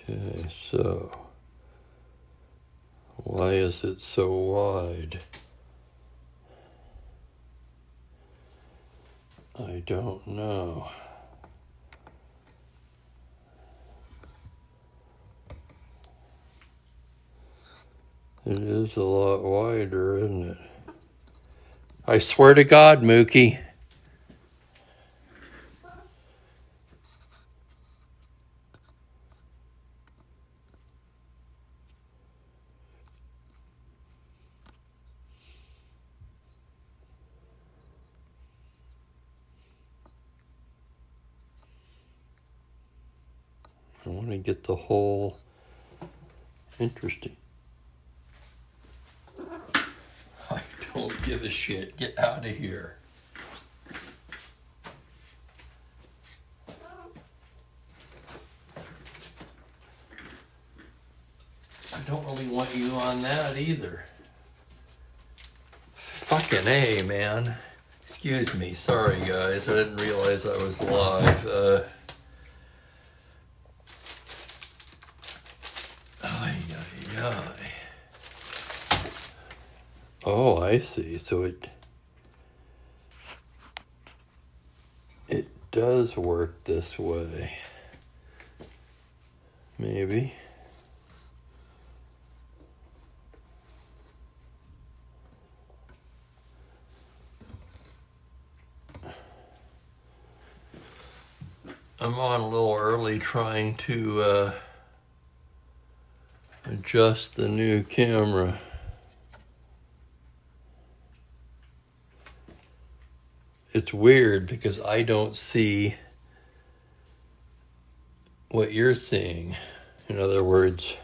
Okay, so why is it so wide? I don't know. It is a lot wider, isn't it? I swear to God, Mookie. I want to get the whole interesting. I don't give a shit. Get out of here. I don't really want you on that either. Fucking A, man. Excuse me. Sorry, guys. I didn't realize I was live. Oh, I see. So it does work this way. Maybe. I'm on a little early trying to adjust the new camera. It's weird because I don't see what you're seeing. In other words,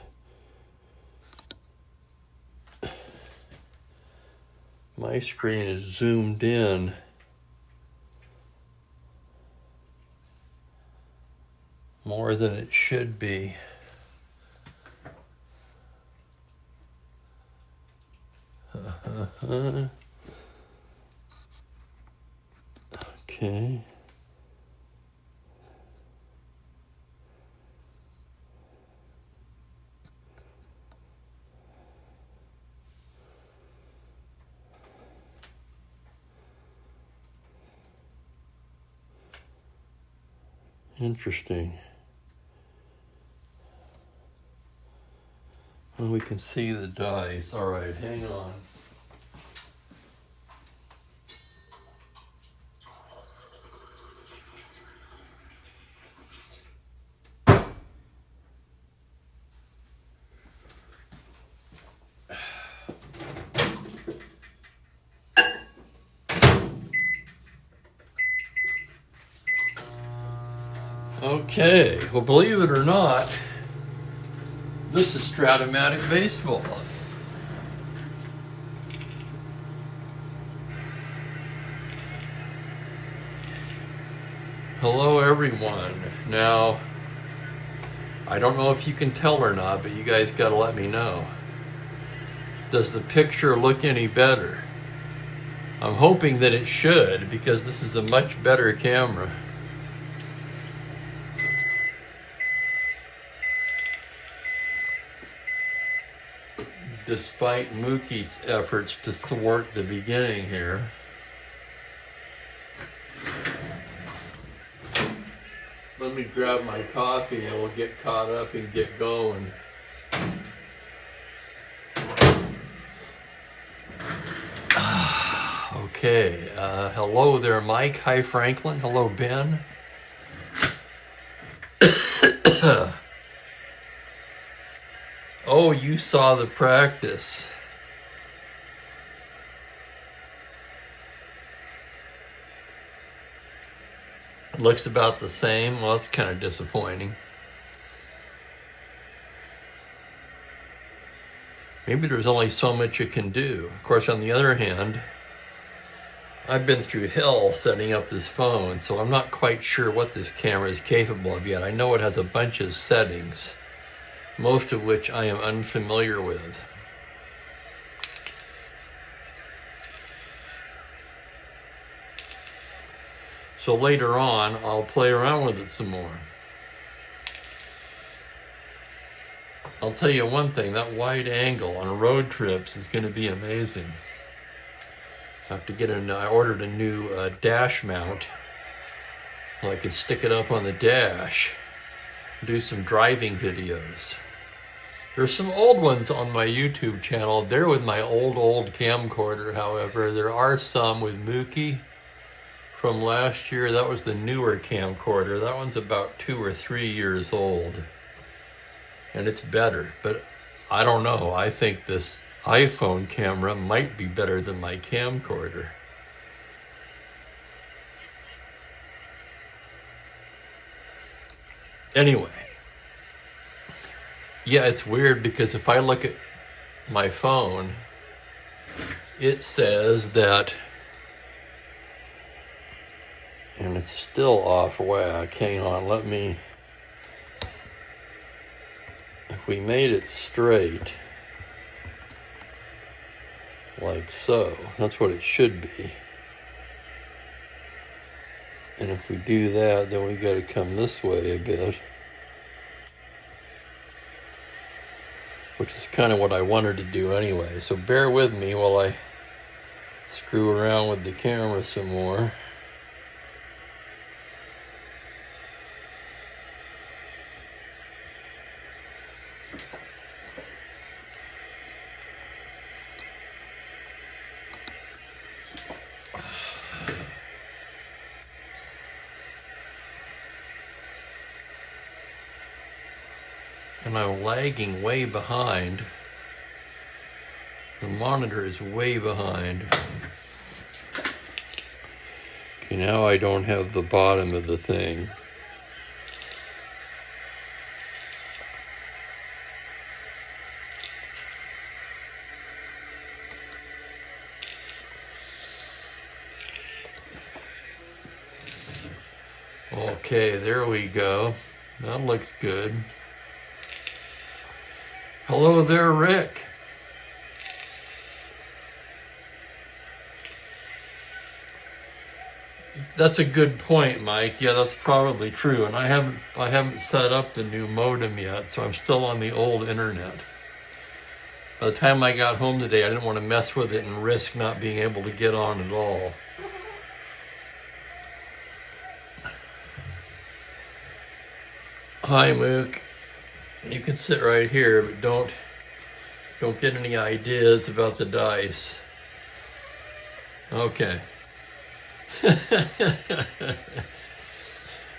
my screen is zoomed in. More than it should be. Okay. Interesting. Well, we can see the dice. All right, hang on. Okay, well, believe it or not, this is Strat-O-Matic Baseball. Hello, everyone. Now, I don't know if you can tell or not, but you guys got to let me know. Does the picture look any better? I'm hoping that it should, because this is a much better camera. Despite Mookie's efforts to thwart the beginning here. Let me grab my coffee and we'll get caught up and get going. Okay, hello there, Mike. Hi, Franklin. Hello, Ben. Oh, you saw the practice. Looks about the same. Well, it's kind of disappointing. Maybe there's only so much you can do. Of course, on the other hand, I've been through hell setting up this phone, so I'm not quite sure what this camera is capable of yet. I know it has a bunch of settings, most of which I am unfamiliar with. So later on, I'll play around with it some more. I'll tell you one thing, that wide angle on road trips is going to be amazing. I have to get I ordered a new dash mount so I can stick it up on the dash, do some driving videos. There's some old ones on my YouTube channel. They're with my old camcorder, however. There are some with Mookie from last year. That was the newer camcorder. That one's about 2 or 3 years old. And it's better, but I don't know. I think this iPhone camera might be better than my camcorder. Anyway. Yeah, it's weird because if I look at my phone, it says that, and it's still off whack. Hang on, if we made it straight, like so, that's what it should be. And if we do that, then we got to come this way a bit, which is kind of what I wanted to do anyway. So bear with me while I screw around with the camera some more. And I'm lagging way behind. The monitor is way behind. Okay, now I don't have the bottom of the thing. Okay, there we go. That looks good. Hello there, Rick. That's a good point, Mike. Yeah, that's probably true. And I haven't set up the new modem yet, so I'm still on the old internet. By the time I got home today, I didn't want to mess with it and risk not being able to get on at all. Hi, Mook. You can sit right here, but don't get any ideas about the dice. Okay.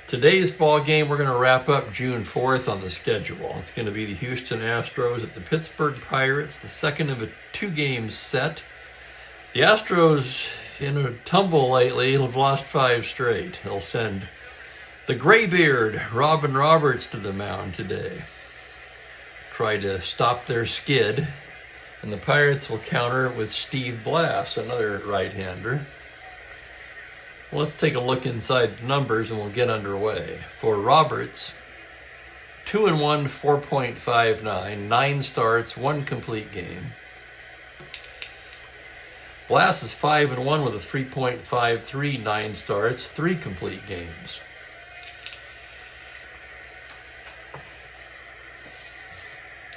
Today's ball game, we're going to wrap up June 4th on the schedule. It's going to be the Houston Astros at the Pittsburgh Pirates, the second of a 2-game set. The Astros, in a tumble lately, have lost 5 straight. They'll send the graybeard, Robin Roberts, to the mound today. Try to stop their skid, and the Pirates will counter with Steve Blass, another right-hander. Well, let's take a look inside the numbers and we'll get underway. For Roberts, 2-1, 4.59, 9 starts, 1 complete game. Blass is 5-1 with a 3.53, 9 starts, 3 complete games.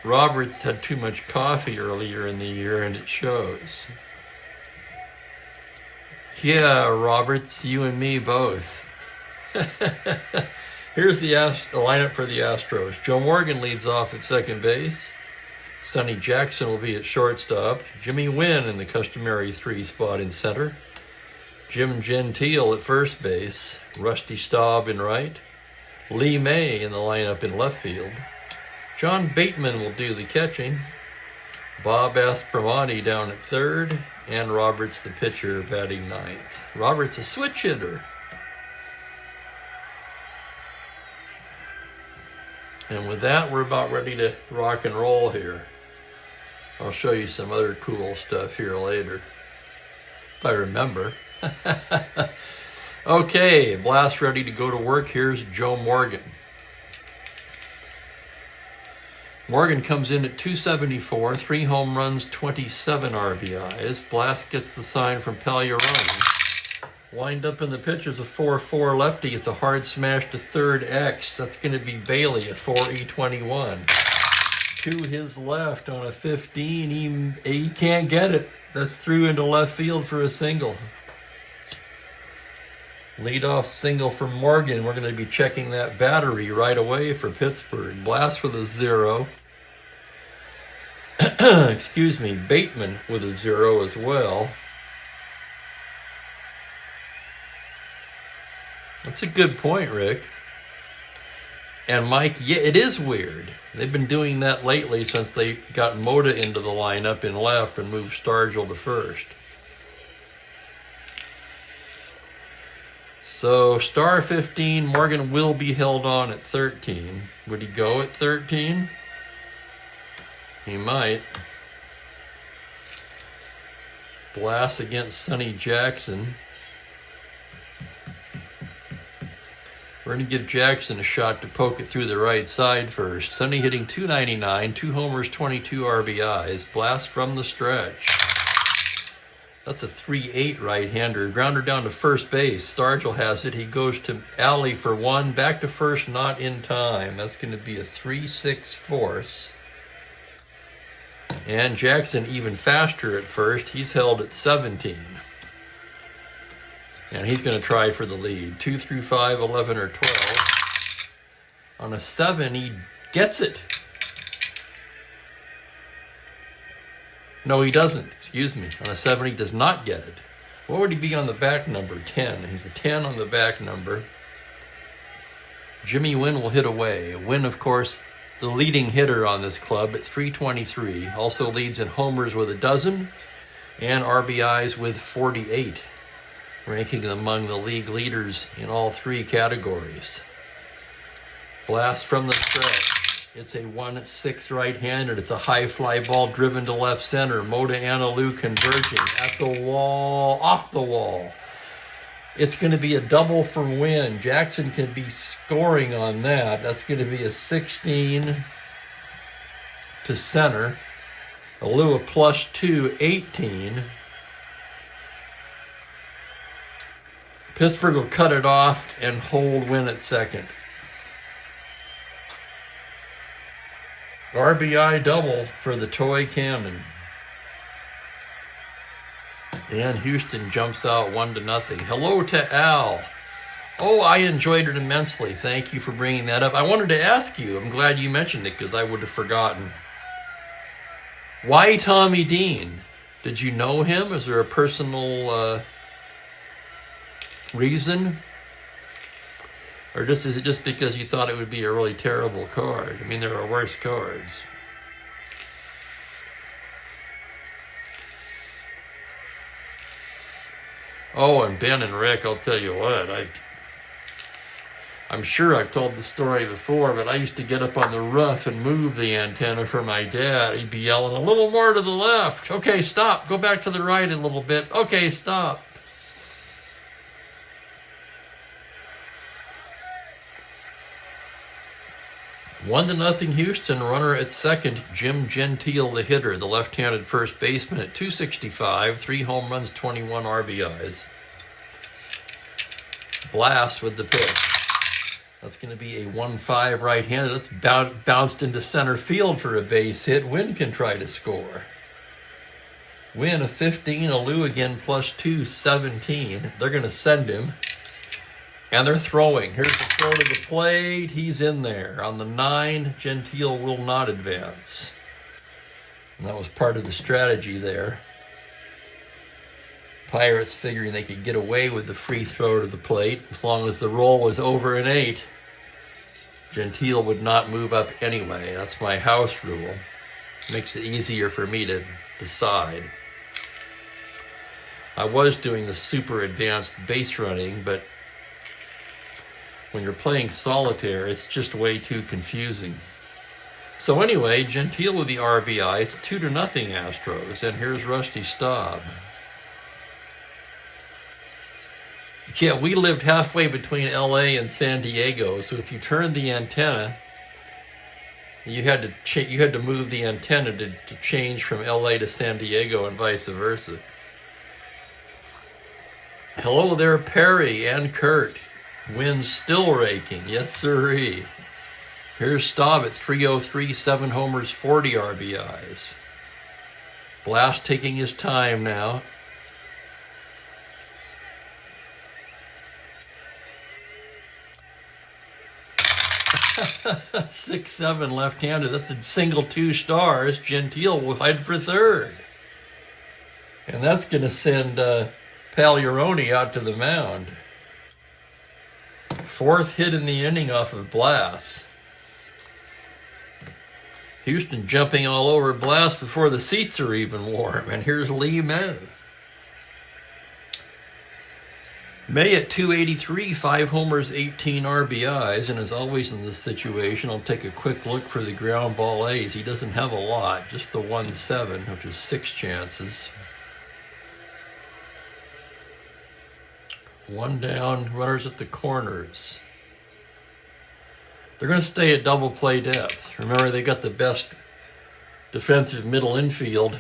Roberts had too much coffee earlier in the year, and it shows. Yeah, Roberts, you and me both. Here's the lineup for the Astros. Joe Morgan leads off at second base. Sonny Jackson will be at shortstop. Jimmy Wynn in the customary 3 spot in center. Jim Gentile at first base. Rusty Staub in right. Lee May in the lineup in left field. John Bateman will do the catching. Bob Aspromonte down at third. And Roberts, the pitcher, batting ninth. Roberts, a switch hitter. And with that, we're about ready to rock and roll here. I'll show you some other cool stuff here later, if I remember. Okay, Blast ready to go to work. Here's Joe Morgan. Morgan comes in at 274, 3 home runs, 27 RBIs. Blast gets the sign from Pagliarone. Wind up in the pitch is a 4-4 lefty. It's a hard smash to third X. That's going to be Bailey, a 4-E21. to his left on a 15. He can't get it. That's through into left field for a single. Leadoff single from Morgan. We're going to be checking that battery right away for Pittsburgh. Blast with a 0. Excuse me, Bateman with a 0 as well. That's a good point, Rick. And Mike, yeah, it is weird. They've been doing that lately since they got Mota into the lineup in left and moved Stargell to first. So, star 15, Morgan will be held on at 13. Would he go at 13? He might. Blast against Sonny Jackson. We're going to give Jackson a shot to poke it through the right side first. Sonny hitting .299, 2 homers, 22 RBIs. Blast from the stretch. That's a 3-8 right-hander. Grounder down to first base. Stargell has it. He goes to alley for 1. Back to first, not in time. That's going to be a 3-6 force. And Jackson even faster at first. He's held at 17. And he's going to try for the lead. 2 through 5, 11 or 12. On a 7, he gets it. No, he doesn't. Excuse me. On a 7, he does not get it. What would he be on the back number? 10. He's a 10 on the back number. Jimmy Wynn will hit away. Wynn, of course, the leading hitter on this club at .323. Also leads in homers with 12 and RBIs with 48. Ranking them among the league leaders in all 3 categories. Blast from the stretch. It's a 1-6 right-handed. It's a high fly ball driven to left center. Mota Analu converging at the wall, off the wall. It's going to be a double from Wynn. Jackson can be scoring on that. That's going to be a 16 to center. Alu a +2, 18. Pittsburgh will cut it off and hold Wynn at second. RBI double for the toy cannon. And Houston jumps out 1-0. Hello to Al. Oh, I enjoyed it immensely. Thank you for bringing that up. I wanted to ask you. I'm glad you mentioned it because I would have forgotten. Why Tommy Dean? Did you know him? Is there a personal reason? Or is it just because you thought it would be a really terrible card? I mean, there are worse cards. Oh, and Ben and Rick, I'll tell you what, I'm sure I've told the story before, but I used to get up on the roof and move the antenna for my dad. He'd be yelling, a little more to the left. Okay, stop. Go back to the right a little bit. Okay, stop. One to nothing Houston. Runner at second. Jim Gentile, the hitter, the left-handed first baseman at .265, 3 home runs, 21 RBIs. Blast with the pitch. That's going to be a 1-5 right-handed. That's bounced into center field for a base hit. Wynn can try to score. Wynn a 15. Alu again +2, 17. They're going to send him. And they're throwing. Here's the throw to the plate. He's in there. On the 9, Gentile will not advance. And that was part of the strategy there. Pirates figuring they could get away with the free throw to the plate as long as the roll was over an 8. Gentile would not move up anyway. That's my house rule. Makes it easier for me to decide. I was doing the super advanced base running, but when you're playing solitaire, it's just way too confusing. So anyway, Gentile with the RBI. It's 2-0 Astros, and here's Rusty Staub. Yeah, we lived halfway between LA and San Diego, so if you turned the antenna, you had to move the antenna to change from LA to San Diego and vice versa. Hello there, Perry and Kurt. Wynn's still raking. Yes, sirree. Here's Staub at 303, 7 homers, 40 RBIs. Blast taking his time now. Six, 7 left-handed. That's a single 2 stars. Gentile will head for third. And that's going to send Pagliarone out to the mound. Fourth hit in the inning off of Blast. Houston jumping all over Blast before the seats are even warm. And here's Lee May. May at 283, 5 homers, 18 RBIs, and as always in this situation, I'll take a quick look for the ground ball A's. He doesn't have a lot, just the 1-7, which is 6 chances. 1 down, runners at the corners. They're going to stay at double play depth. Remember, they got the best defensive middle infield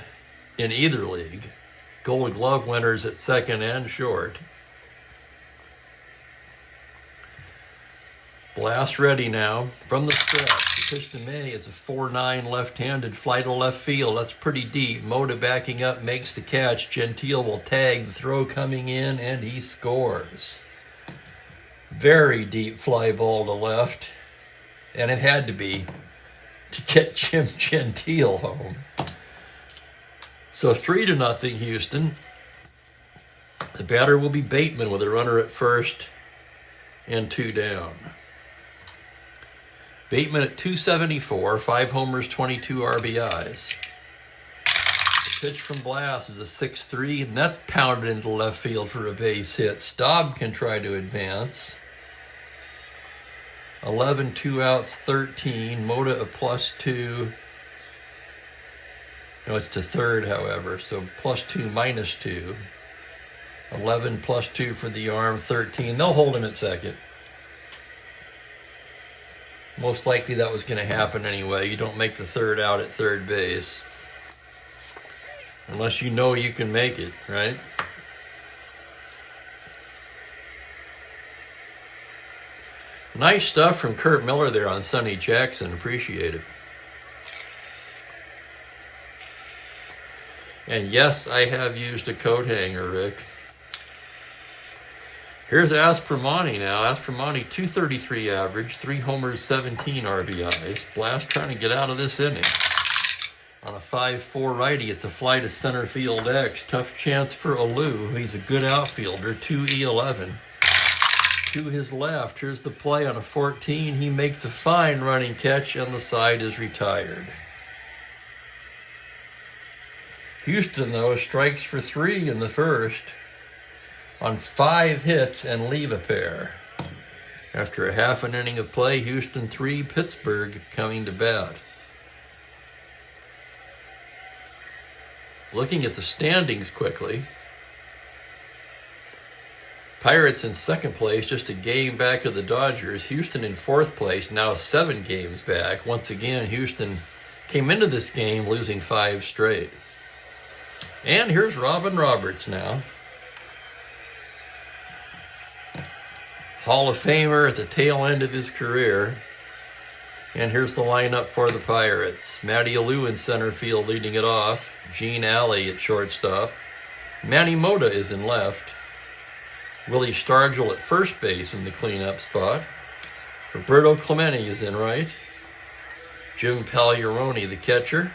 in either league. Gold Glove winners at second and short. Blast ready now from the stretch. The pitch to May is a 4-9 left-handed fly to left field. That's pretty deep. Moda backing up makes the catch. Gentile will tag the throw coming in, and he scores. Very deep fly ball to left, and it had to be to get Jim Gentile home. So 3-0 Houston. The batter will be Bateman with a runner at first and 2 down. Bateman at 274, 5 homers, 22 RBIs. The pitch from Blast is a 6-3, and that's pounded into left field for a base hit. Staub can try to advance. 11, 2 outs, 13. Moda a +2. No, it's to third, however, so +2, -2. 11 +2 for the arm, 13. They'll hold him at second. Most likely that was going to happen anyway. You don't make the third out at third base unless you know you can make it, right? Nice stuff from Kurt Miller there on Sonny Jackson. Appreciate it. And yes, I have used a coat hanger, Rick. Here's Aspromani now. Aspromani, 233 average, 3 homers, 17 RBIs. Blast trying to get out of this inning. On a 5-4 righty, it's a fly to center field X. Tough chance for Alou. He's a good outfielder, 2E11. To his left, here's the play on a 14. He makes a fine running catch, and the side is retired. Houston, though, strikes for 3 in the first on 5 hits and leave a pair. After a half an inning of play, Houston 3, Pittsburgh coming to bat. Looking at the standings quickly, Pirates in second place, just a game back of the Dodgers. Houston in fourth place, now 7 games back. Once again, Houston came into this game losing 5 straight. And here's Robin Roberts now. Hall of Famer at the tail end of his career. And here's the lineup for the Pirates. Matty Alou in center field leading it off. Gene Alley at shortstop. Manny Mota is in left. Willie Stargell at first base in the cleanup spot. Roberto Clemente is in right. Jim Pagliarone, the catcher.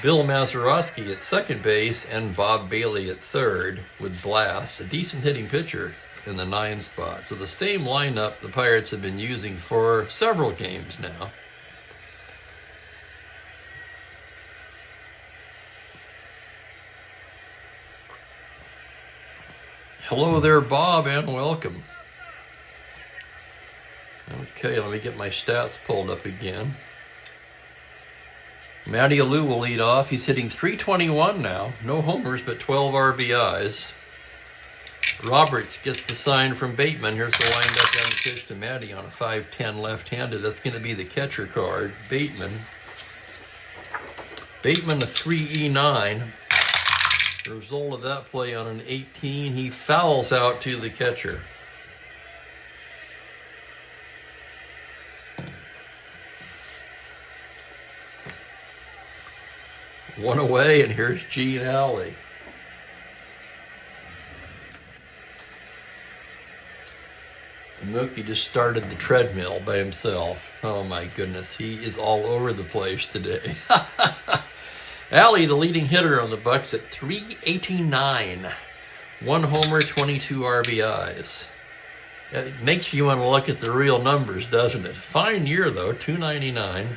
Bill Mazeroski at second base, and Bob Bailey at third with Blast, a decent hitting pitcher, in the 9 spot. So the same lineup the Pirates have been using for several games now. Hello there, Bob, and welcome. Okay, let me get my stats pulled up again. Matty Alou will lead off. He's hitting .321 now. No homers, but 12 RBIs. Roberts gets the sign from Bateman. Here's the windup down the pitch to Matty on a 5-10 left-handed. That's going to be the catcher card. Bateman a 3E9. The result of that play on an 18, he fouls out to the catcher. One away, and here's G and Alley. Mookie just started the treadmill by himself. Oh my goodness, he is all over the place today. Alley, the leading hitter on the Bucks at .389. 1 homer, 22 RBIs. It makes you want to look at the real numbers, doesn't it? Fine year though, .299.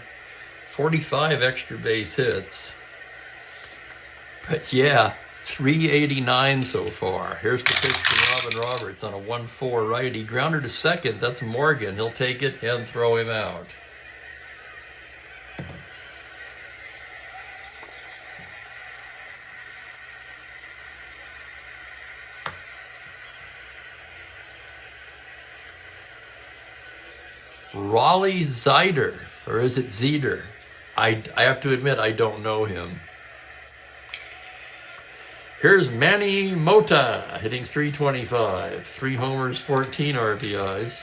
45 extra base hits. But yeah, .389 so far. Here's the pitch from Robin Roberts on a 1-4 righty. Grounder to second, that's Morgan. He'll take it and throw him out. Raleigh Zeider, or is it Zeder? I have to admit, I don't know him. Here's Manny Mota hitting .325. 3 homers, 14 RBIs.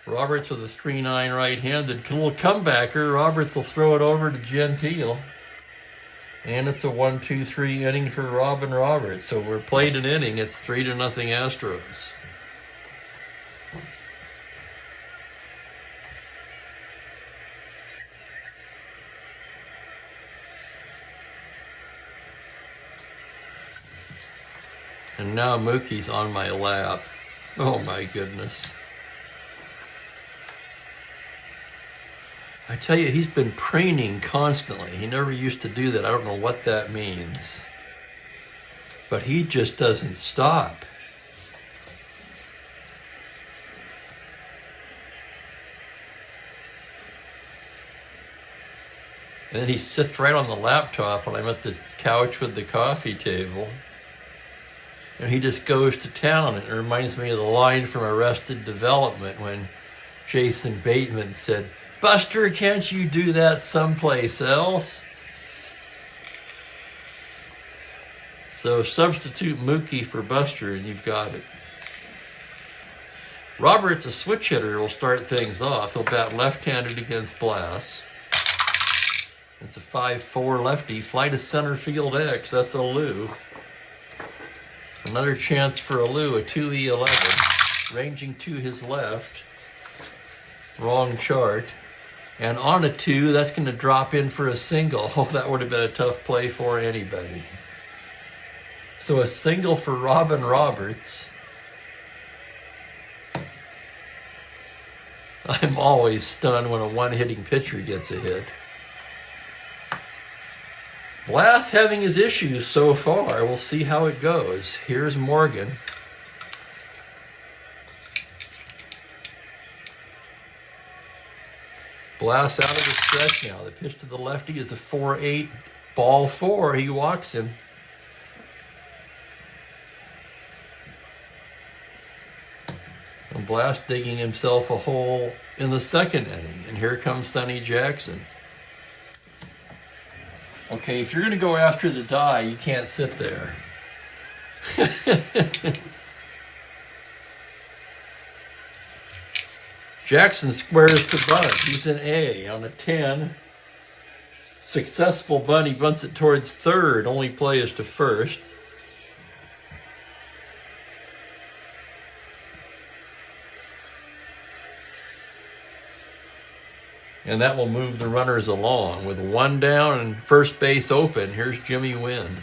Roberts with a .39 right-handed. Little comebacker. Roberts will throw it over to Gentile. And it's a 1-2-3 inning for Robin Roberts. So we're played an inning. It's 3-0 Astros. And now Mookie's on my lap. Oh my goodness. I tell you, he's been preening constantly. He never used to do that. I don't know what that means. But he just doesn't stop. And then he sits right on the laptop when I'm at the couch with the coffee table. And he just goes to town. It reminds me of the line from Arrested Development when Jason Bateman said, "Buster, can't you do that someplace else?" So substitute Mookie for Buster and you've got it. Roberts, a switch hitter, will start things off. He'll bat left-handed against Blass. It's a 5-4 lefty. Fly to center field X. That's a Lou. Another chance for a Lou, a 2E11, ranging to his left. Wrong chart. And on a 2, that's going to drop in for a single. Oh, that would have been a tough play for anybody. So a single for Robin Roberts. I'm always stunned when a one-hitting pitcher gets a hit. Blass having his issues so far. We'll see how it goes. Here's Morgan. Blass out of the stretch now. The pitch to the lefty is a 4-8. Ball 4. He walks him. And Blass digging himself a hole in the second inning. And here comes Sonny Jackson. Okay, if you're going to go after the die, you can't sit there. Jackson squares to bunt. He's an A on a 10. Successful bunt. He bunts it towards third. Only play is to first. And that will move the runners along. With one down and first base open, here's Jimmy Wynn.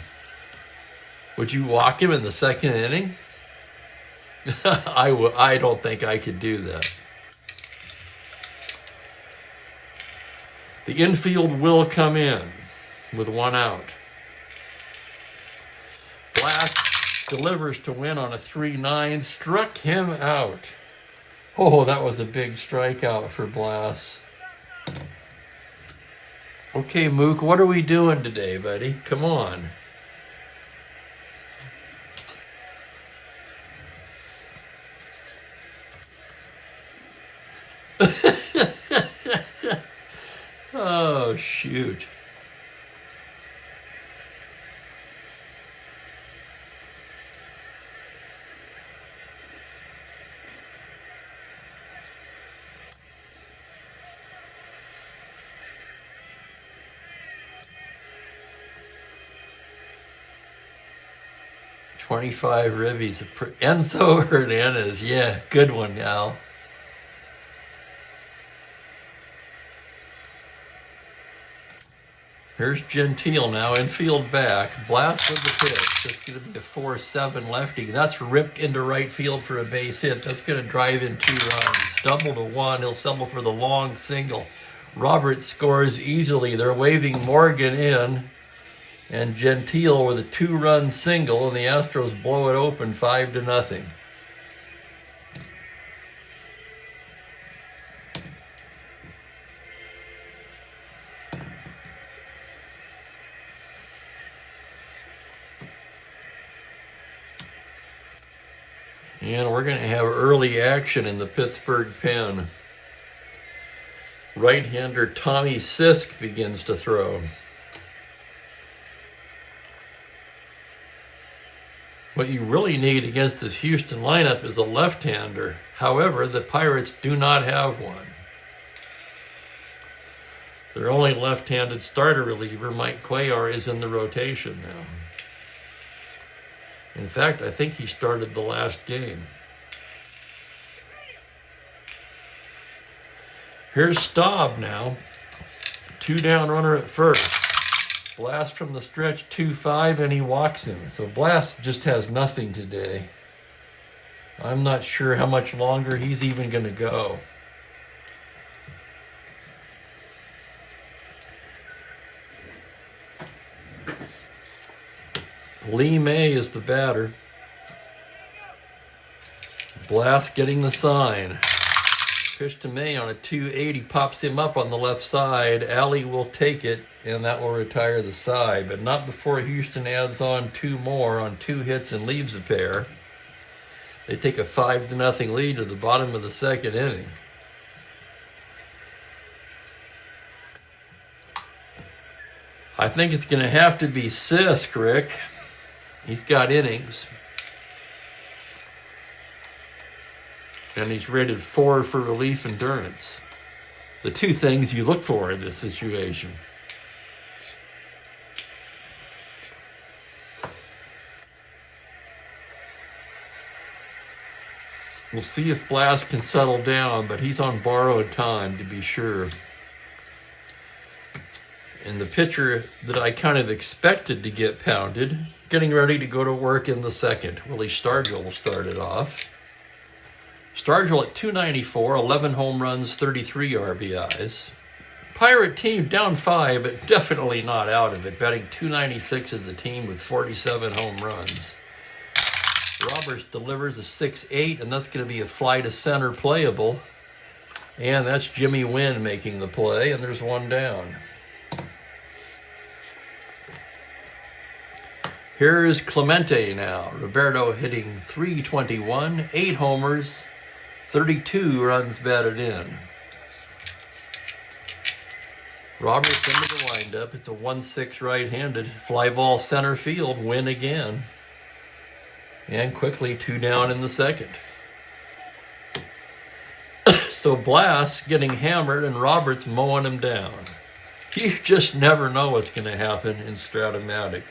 Would you walk him in the second inning? I don't think I could do that. The infield will come in with one out. Blass delivers to Wynn on a 3-9. Struck him out. Oh, that was a big strikeout for Blass. Okay, Mook, what are we doing today, buddy? Come on. Oh, shoot. 25 ribbies. Enzo Hernandez. Yeah, good one, Al. Here's Gentile now, infield back. Blast with the pitch. That's going to be a 4-7 lefty. That's ripped into right field for a base hit. That's going to drive in 2 runs. Double to 1. He'll settle for the long single. Roberts scores easily. They're waving Morgan in. And Gentile with a 2-run single, and the Astros blow it open 5-0. And we're going to have early action in the Pittsburgh pen. Right-hander Tommy Sisk begins to throw. What you really need against this Houston lineup is a left-hander. However, the Pirates do not have one. Their only left-handed starter reliever, Mike Cuellar, is in the rotation now. In fact, I think he started the last game. Here's Staub now. 2-down runner at first. Blast from the stretch, 2-5, and he walks him. So Blast just has nothing today. I'm not sure how much longer he's even going to go. Lee May is the batter. Blast getting the sign. Pitch to May on a 280, pops him up on the left side. Alley will take it, and that will retire the side, but not before Houston adds on 2 more on 2 hits and leaves a pair. They take a 5-0 lead to the bottom of the 2nd inning. I think it's going to have to be Sisk, Rick. He's got innings. And he's rated 4 for relief endurance. The 2 things you look for in this situation. We'll see if Blast can settle down, but he's on borrowed time to be sure. And the pitcher that I kind of expected to get pounded, getting ready to go to work in the 2nd. Willie Stargell will start it off. Stargell at 294, 11 home runs, 33 RBIs. Pirate team down 5, but definitely not out of it. Batting 296 as a team with 47 home runs. Roberts delivers a 6-8, and that's going to be a fly to center playable. And that's Jimmy Wynn making the play, and there's 1 down. Here is Clemente now. Roberto hitting .321, 8 homers, 32 runs batted in. Roberts into the windup. It's a 1-6 right-handed. Fly ball center field. Win again. And quickly 2 down in the 2nd. So Blast getting hammered and Roberts mowing him down. You just never know what's going to happen in Strat-O-Matic.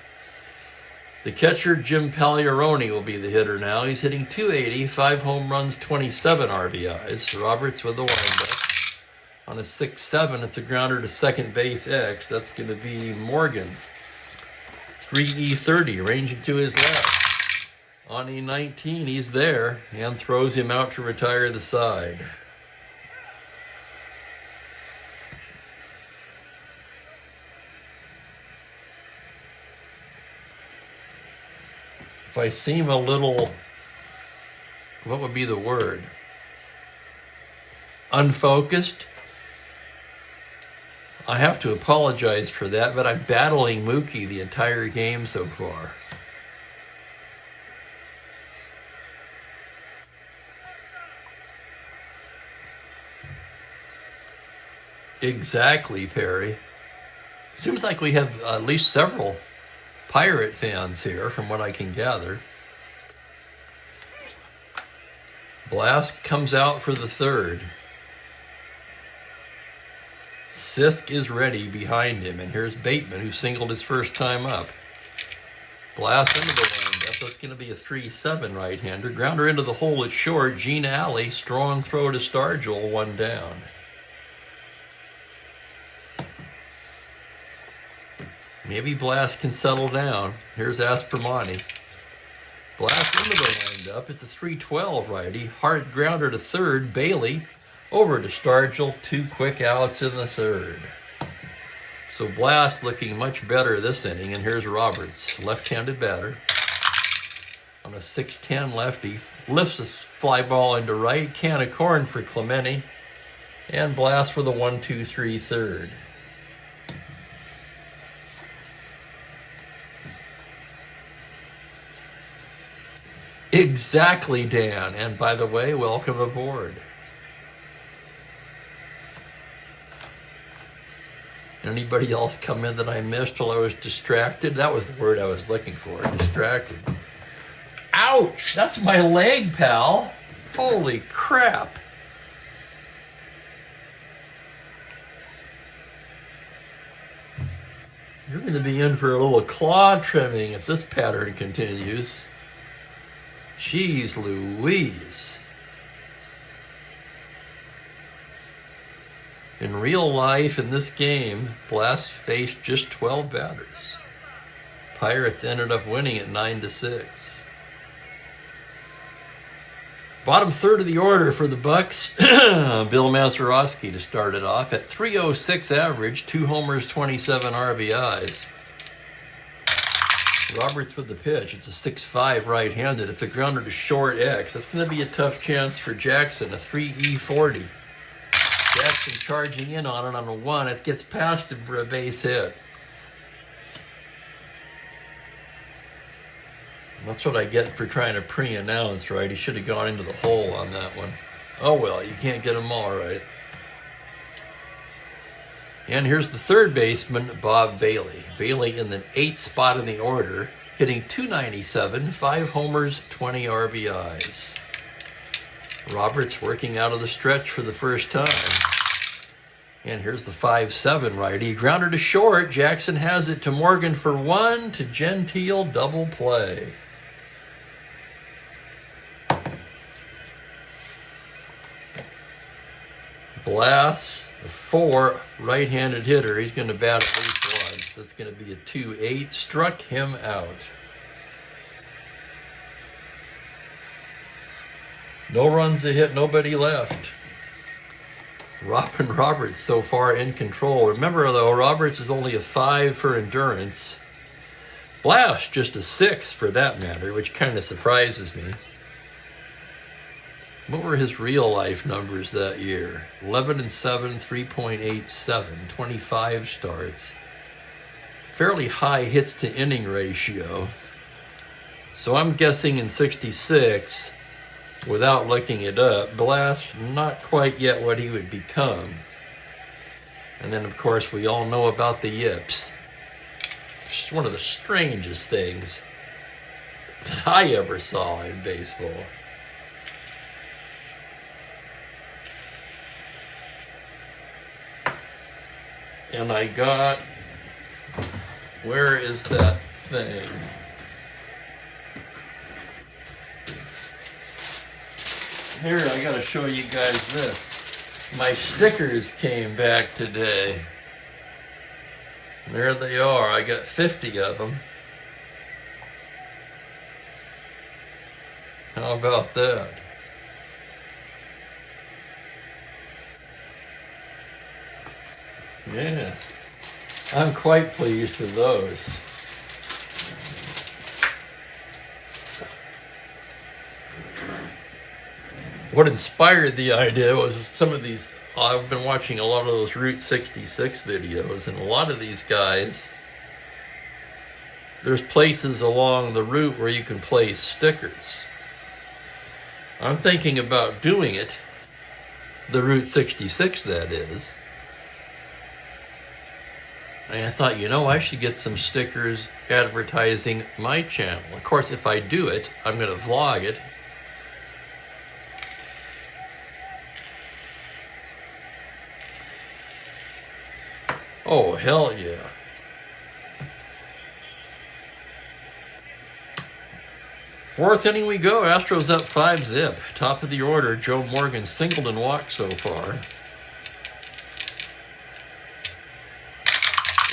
The catcher, Jim Pagliarone, will be the hitter now. He's hitting .280, 5 home runs, 27 RBIs. Roberts with the windup. On a 6-7, it's a grounder to second base X. That's going to be Morgan. 3E30, ranging to his left. On E19, he's there and throws him out to retire the side. If I seem a little, what would be the word? Unfocused? I have to apologize for that, but I'm battling Mookie the entire game so far. Exactly, Perry. Seems like we have at least several Pirate fans here, from what I can gather. Blast comes out for the 3rd. Sisk is ready behind him, and here's Bateman, who singled his first time up. Blast into the windup. Yep, that's going to be a 3-7 right-hander. Grounder into the hole is short. Gene Alley, strong throw to Stargell, 1 down. Maybe Blast can settle down. Here's Aspermani. Blast into the windup. It's a 3-12 righty. Hard grounder to third. Bailey over to Stargell. 2 quick outs in the third. So Blast looking much better this inning. And here's Roberts, left-handed batter. On a 6-10 lefty. Lifts a fly ball into right. Can of corn for Clemente. And Blast for the 1-2-3 third. Exactly, Dan. And by the way, welcome aboard. Anybody else come in that I missed while I was distracted? That was the word I was looking for, distracted. Ouch! That's my leg, pal. Holy crap. You're going to be in for a little claw trimming if this pattern continues. Jeez Louise. In real life, in this game, Blast faced just 12 batters. Pirates ended up winning at 9-6. Bottom third of the order for the Bucks. Bill Mazeroski to start it off at 306 average, 2 homers, 27 RBIs. Roberts with the pitch. It's a 6-5 right-handed. It's a grounder to short X. That's going to be a tough chance for Jackson, a 3E40. Jackson charging in on it on a 1. It gets past him for a base hit. That's what I get for trying to pre-announce, right? He should have gone into the hole on that one. Oh well, you can't get them all right. And here's the third baseman, Bob Bailey. Bailey in the 8th spot in the order, hitting .297, 5 homers, 20 RBIs. Roberts working out of the stretch for the first time. And here's the 5-7 righty. Grounder to short. Jackson has it to Morgan for 1, to Gentile, double play. Blast, a 4, right-handed hitter. He's going to bat at least once. That's going to be a 2-8. Struck him out. No runs a hit, nobody left. Robin Roberts so far in control. Remember though, Roberts is only a 5 for endurance. Blast just a 6 for that matter, which kind of surprises me. What were his real life numbers that year? 11-7, 3.87, 25 starts. Fairly high hits to inning ratio. So I'm guessing in 66, without looking it up, Blast not quite yet what he would become. And then of course we all know about the yips. It's one of the strangest things that I ever saw in baseball. And I got, where is that thing? Here, I gotta show you guys this. My stickers came back today. There they are. I got 50 of them. How about that? Yeah, I'm quite pleased with those. What inspired the idea was some of these, I've been watching a lot of those Route 66 videos, and a lot of these guys, there's places along the route where you can place stickers. I'm thinking about doing it, the Route 66 that is. And I thought, you know, I should get some stickers advertising my channel. Of course, if I do it, I'm going to vlog it. Oh, hell yeah. Fourth inning we go. Astros up 5-zip. Top of the order. Joe Morgan singled and walked so far.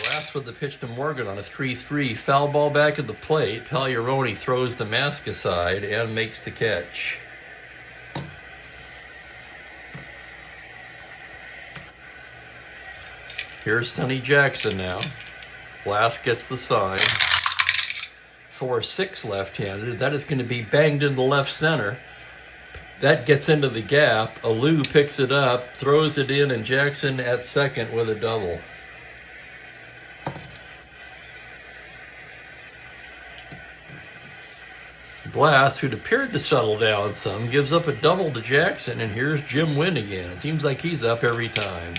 Last with the pitch to Morgan on a 3-3. Foul ball back at the plate. Pagliarone throws the mask aside and makes the catch. Here's Sonny Jackson now. Blas gets the sign. 4-6 left-handed. That is going to be banged into left center. That gets into the gap. Alou picks it up, throws it in, and Jackson at second with a double. Blas, who'd appeared to settle down some, gives up a double to Jackson, and here's Jim Wynn again. It seems like he's up every time.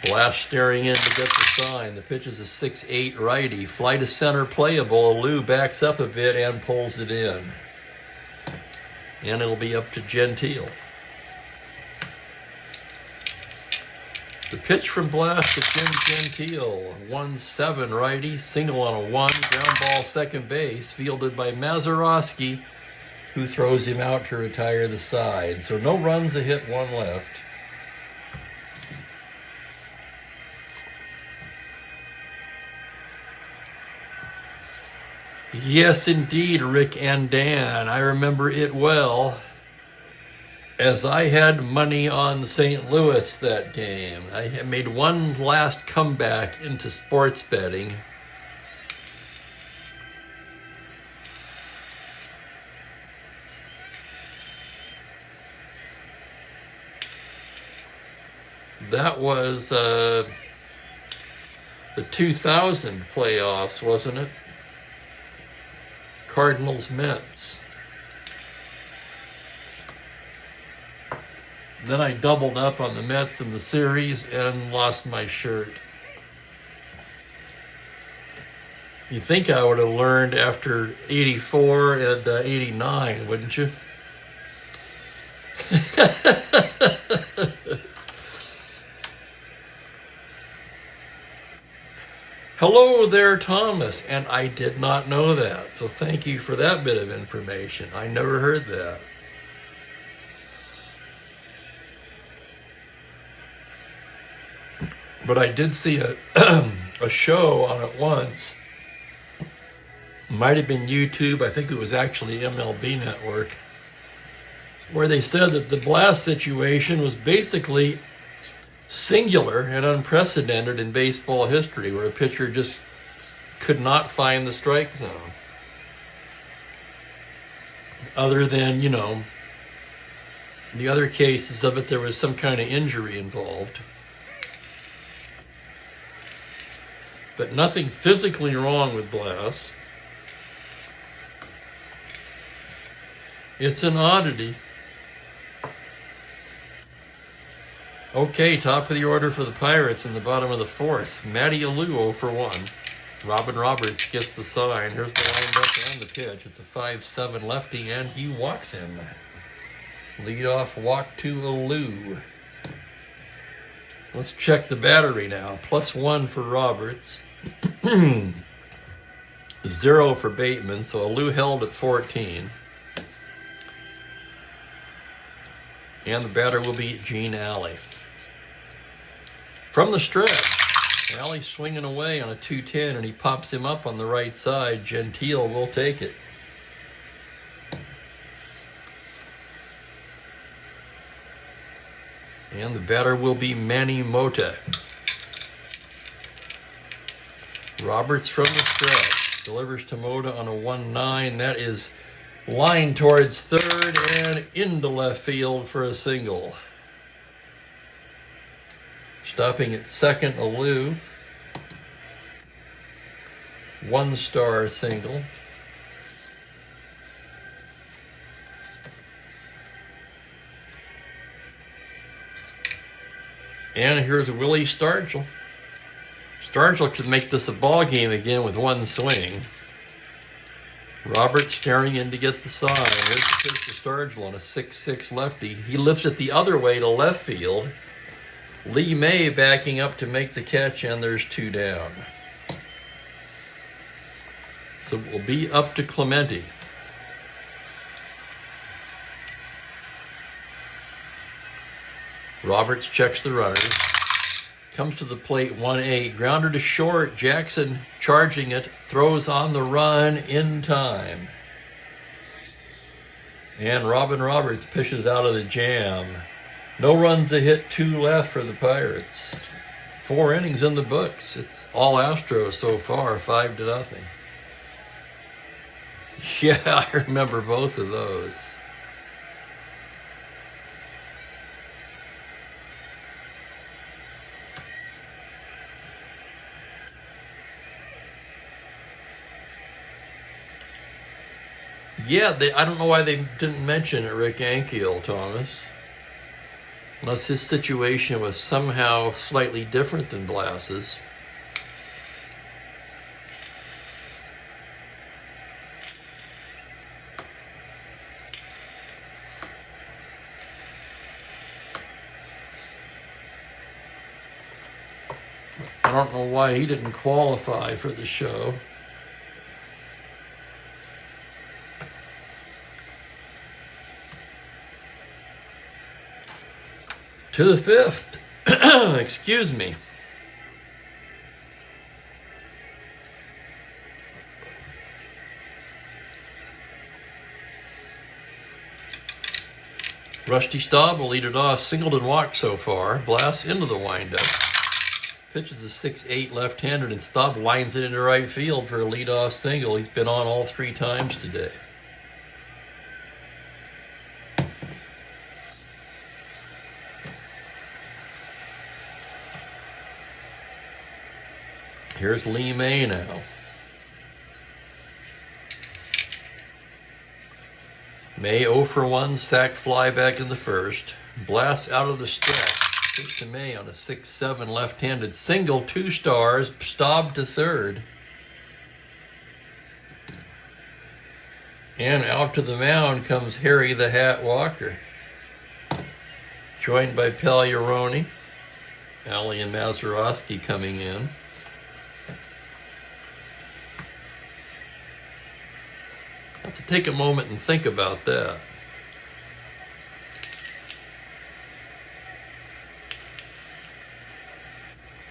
Blas staring in to get the sign. The pitch is a 6-8 righty. Fly to center playable. Alou backs up a bit and pulls it in. And it'll be up to Gentile. The pitch from Blas to Jim Gentile. 1-7 righty. Single on a 1. Ground ball second base. Fielded by Mazeroski, who throws him out to retire the side. So no runs, a hit, 1 left. Yes, indeed, Rick and Dan. I remember it well, as I had money on St. Louis that game. I had made one last comeback into sports betting. That was the 2000 playoffs, wasn't it? Cardinals-Mets. Then I doubled up on the Mets in the series and lost my shirt. You'd think I would have learned after 84 and 89, wouldn't you? Hello there, Thomas, and I did not know that, so thank you for that bit of information. I never heard that. But I did see a show on it once. Might have been YouTube, I think it was actually MLB Network, where they said that the Blas situation was basically singular and unprecedented in baseball history, where a pitcher just could not find the strike zone. Other than, the other cases of it, there was some kind of injury involved. But nothing physically wrong with Blas. It's an oddity. Okay, top of the order for the Pirates in the bottom of the fourth. Matty Alou for 1. Robin Roberts gets the sign. Here's the windup and the pitch. It's a 5-7 lefty, and he walks him. Leadoff walk to Alou. Let's check the battery now. +1 for Roberts. 0 for Bateman, so Alou held at 14. And the batter will be Gene Alley. From the stretch, Alley swinging away on a 2-10, and he pops him up on the right side. Gentile will take it. And the batter will be Manny Mota. Roberts from the stretch delivers to Mota on a 1-9. That is line towards third and into left field for a single. Stopping at second, Alou. 1-star single. And here's Willie Stargell. Stargell could make this a ball game again with one swing. Roberts staring in to get the sign. Here's the pitch to Stargell on a 6-6 lefty. He lifts it the other way to left field. Lee May backing up to make the catch, and there's 2 down. So it will be up to Clemente. Roberts checks the runners. Comes to the plate, 1-8. Grounder to short. Jackson charging it. Throws on the run in time. And Robin Roberts pitches out of the jam. No runs, a hit, 2 left for the Pirates. 4 innings in the books. It's all Astros so far, 5-0. Yeah, I remember both of those. Yeah, I don't know why they didn't mention Rick Ankiel, Thomas. Unless his situation was somehow slightly different than Blas's. I don't know why he didn't qualify for the show. To the 5th. Excuse me. Rusty Staub will lead it off. Singleton walked so far. Blas into the windup. Pitches a 6-8 left-handed, and Staub lines it into right field for a leadoff single. He's been on all 3 times today. Here's Lee May now. May 0 for 1, sac fly back in the first. Blas out of the stretch. Pitch to May on a 6-7 left-handed single, 2 stars. Staub to third. And out to the mound comes Harry the Hat Walker. Joined by Pagliarone. Alley and Mazeroski coming in. I have to take a moment and think about that.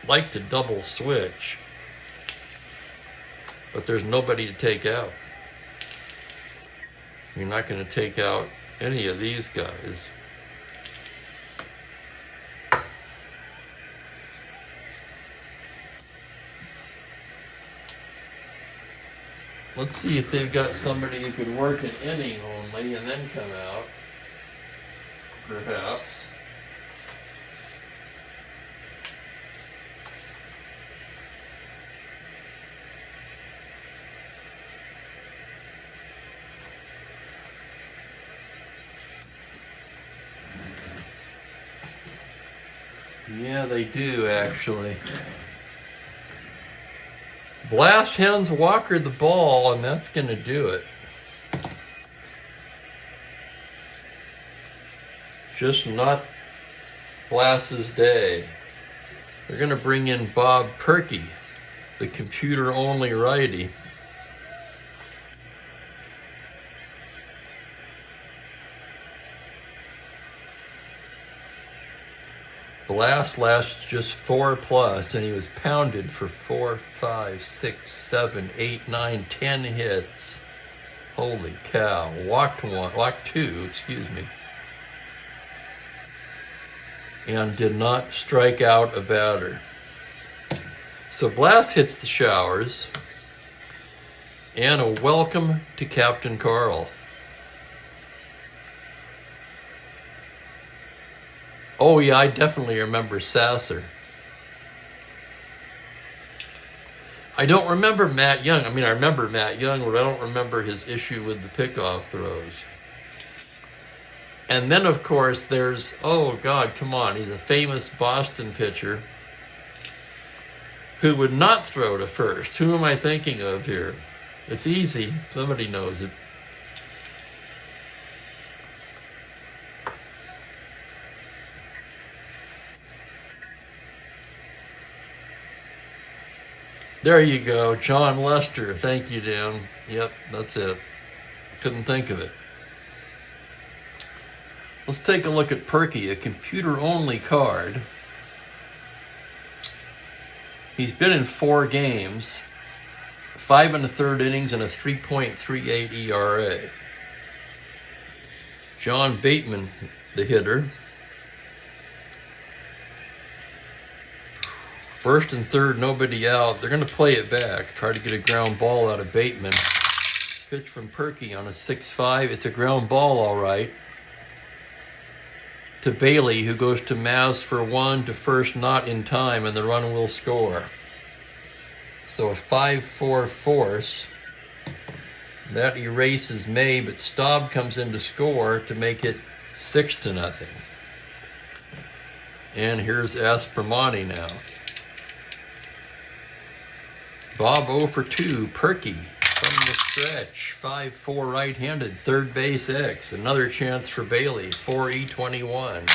Like to double switch, but there's nobody to take out. You're not going to take out any of these guys. Let's see if they've got somebody who could work an inning only and then come out. Perhaps. Yeah, they do actually. Blas hands Walker the ball, and that's going to do it. Just not Blas's day. They're going to bring in Bob Perky, the computer-only righty. Blas lasts just 4+, and he was pounded for 4, 5, 6, 7, 8, 9, 10 hits. Holy cow. Walked 2, excuse me. And did not strike out a batter. So Blas hits the showers. And a welcome to Captain Carl. Oh, yeah, I definitely remember Sasser. I don't remember Matt Young. I mean, I remember Matt Young, but I don't remember his issue with the pickoff throws. And then, of course, there's, oh, God, come on. He's a famous Boston pitcher who would not throw to first. Who am I thinking of here? It's easy. Somebody knows it. There you go, John Lester. Thank you, Dan. Yep, that's it. Couldn't think of it. Let's take a look at Perky, a computer-only card. He's been in 4 games, 5 1/3 innings, and a 3.38 ERA. John Bateman, the hitter. First and third, nobody out. They're going to play it back. Try to get a ground ball out of Bateman. Pitch from Perky on a 6-5. It's a ground ball, all right. To Bailey, who goes to Maz for 1, to first, not in time, and the run will score. So a 5-4 force. That erases May, but Staub comes in to score to make it 6-0. And here's Aspermani now. Bob 0 for 2, Perky from the stretch, 5-4 right-handed, third base X. Another chance for Bailey, 4E21.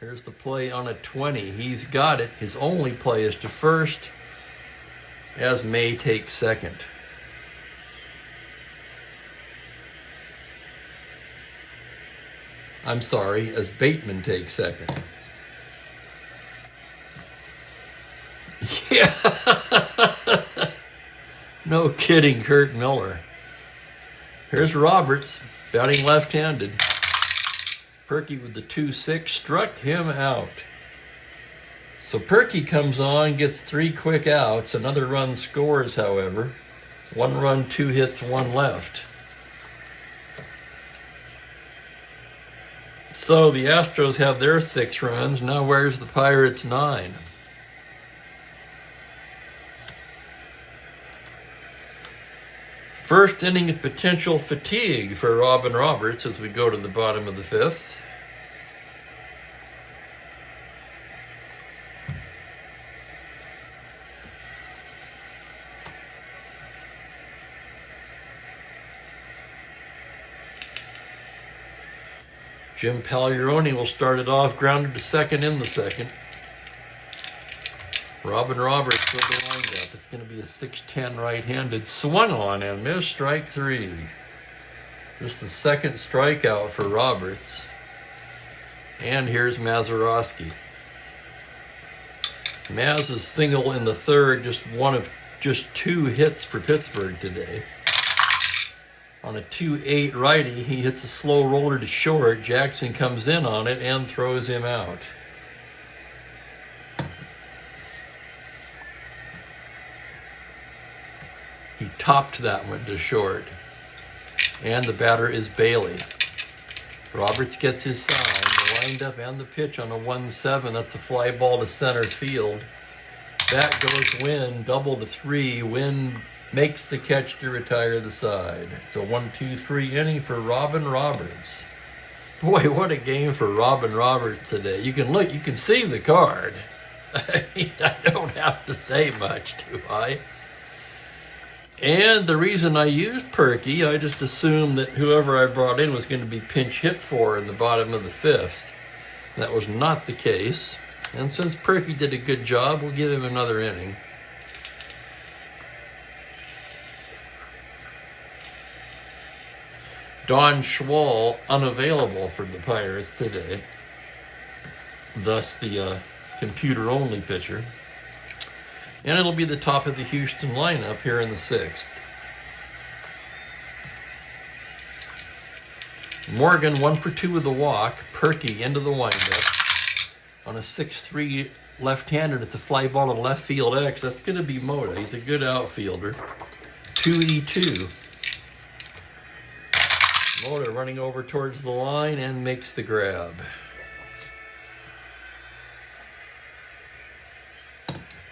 Here's the play on a 20. He's got it. His only play is to first, as May takes second. I'm sorry, as Bateman takes second. Yeah. No kidding, Kurt Miller. Here's Roberts, batting left-handed. Perky with the 2-6 struck him out. So Perky comes on, gets 3 quick outs. Another run scores, however. 1 run, 2 hits, 1 left. So the Astros have their 6 runs. Now where's the Pirates' 9? First inning of potential fatigue for Robin Roberts as we go to the bottom of the 5th. Jim Pagliarone will start it off, grounded to second in the second. Robin Roberts with the windup. It's going to be a 6-10 right-handed. Swung on and missed, strike 3. Just the second strikeout for Roberts. And here's Mazeroski. Maz is single in the third, just one of just 2 hits for Pittsburgh today. On a 2-8 righty, he hits a slow roller to short. Jackson comes in on it and throws him out. He topped that one to short. And the batter is Bailey. Roberts gets his sign, the windup and the pitch on a 1-7. That's a fly ball to center field. Back goes Wynn, double to 3. Wynn makes the catch to retire the side. It's a 1-2-3 inning for Robin Roberts. Boy, what a game for Robin Roberts today. You can look, you can see the card. I mean, I don't have to say much, do I? And the reason I used Perky, I just assumed that whoever I brought in was going to be pinch hit for in the bottom of the 5th. That was not the case. And since Perky did a good job, we'll give him another inning. Don Schwall unavailable for the Pirates today. Thus the computer-only pitcher. And it'll be the top of the Houston lineup here in the 6th. Morgan 1 for 2 with the walk. Perky into the windup. On a 6-3 left-hander, it's a fly ball to left field X. That's going to be Moda. He's a good outfielder. 2-E-2. Moda running over towards the line and makes the grab.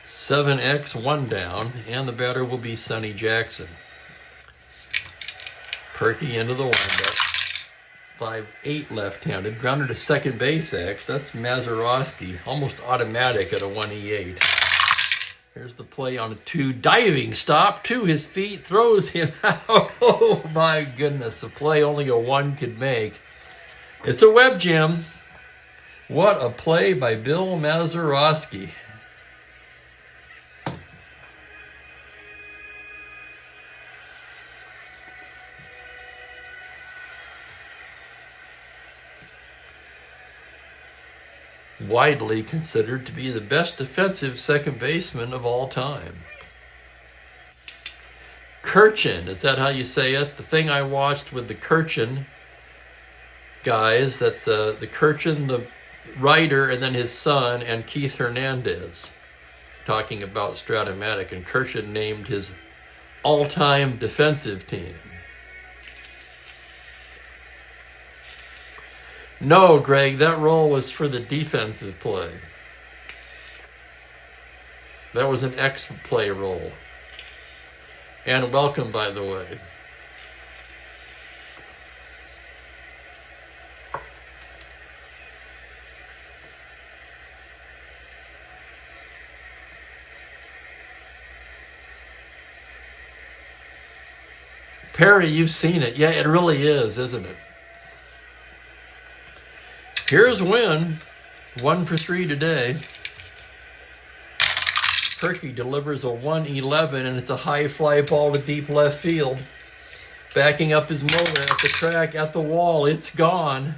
7X, 1 down, and the batter will be Sonny Jackson. Perky into the windup. 5-8 left-handed, grounded to second base X. That's Mazeroski, almost automatic at a 1E8. Here's the play on a 2, diving stop to his feet, throws him out. Oh my goodness, a play only a 1 could make. It's a web gem. What a play by Bill Mazeroski. widely considered to be the best defensive second baseman of all time. Kirchin, is that how you say it? The thing I watched with the Kirchin guys, that's the Kirchin, the writer, and then his son, and Keith Hernandez, talking about Strat-O-Matic, and Kirchin named his all-time defensive team. No, Greg, that role was for the defensive play. That was an X-play role. And welcome, by the way. Perry, you've seen it. Yeah, it really is, isn't it? Here's Wynn. 1 for 3 today. Perky delivers a 111, and it's a high fly ball to deep left field. Backing up his motor at the track, at the wall. It's gone.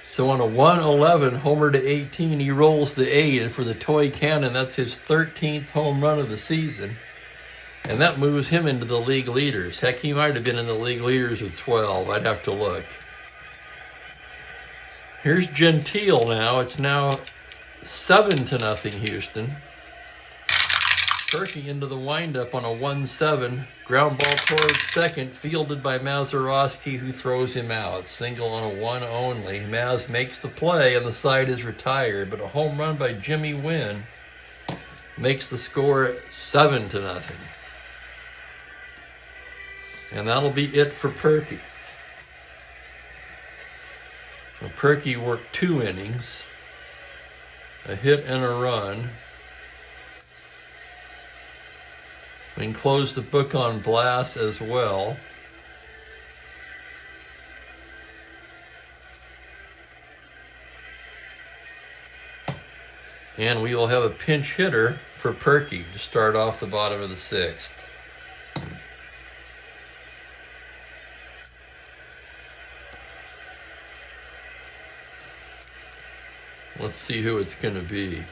So on a 111, homer to 18, he rolls the 8, and for the toy cannon, that's his 13th home run of the season. And that moves him into the league leaders. Heck, he might have been in the league leaders with 12. I'd have to look. Here's Gentile now. It's now 7-0 Houston. Perky into the windup on a 1-7. Ground ball towards second, fielded by Mazeroski, who throws him out. Single on a 1 only. Maz makes the play, and the side is retired. But a home run by Jimmy Wynn makes the score 7-0. And that'll be it for Perky. Well, Perky worked 2 innings, a hit and a run. We can close the book on Blass as well. And we will have a pinch hitter for Perky to start off the bottom of the 6th. Let's see who it's going to be.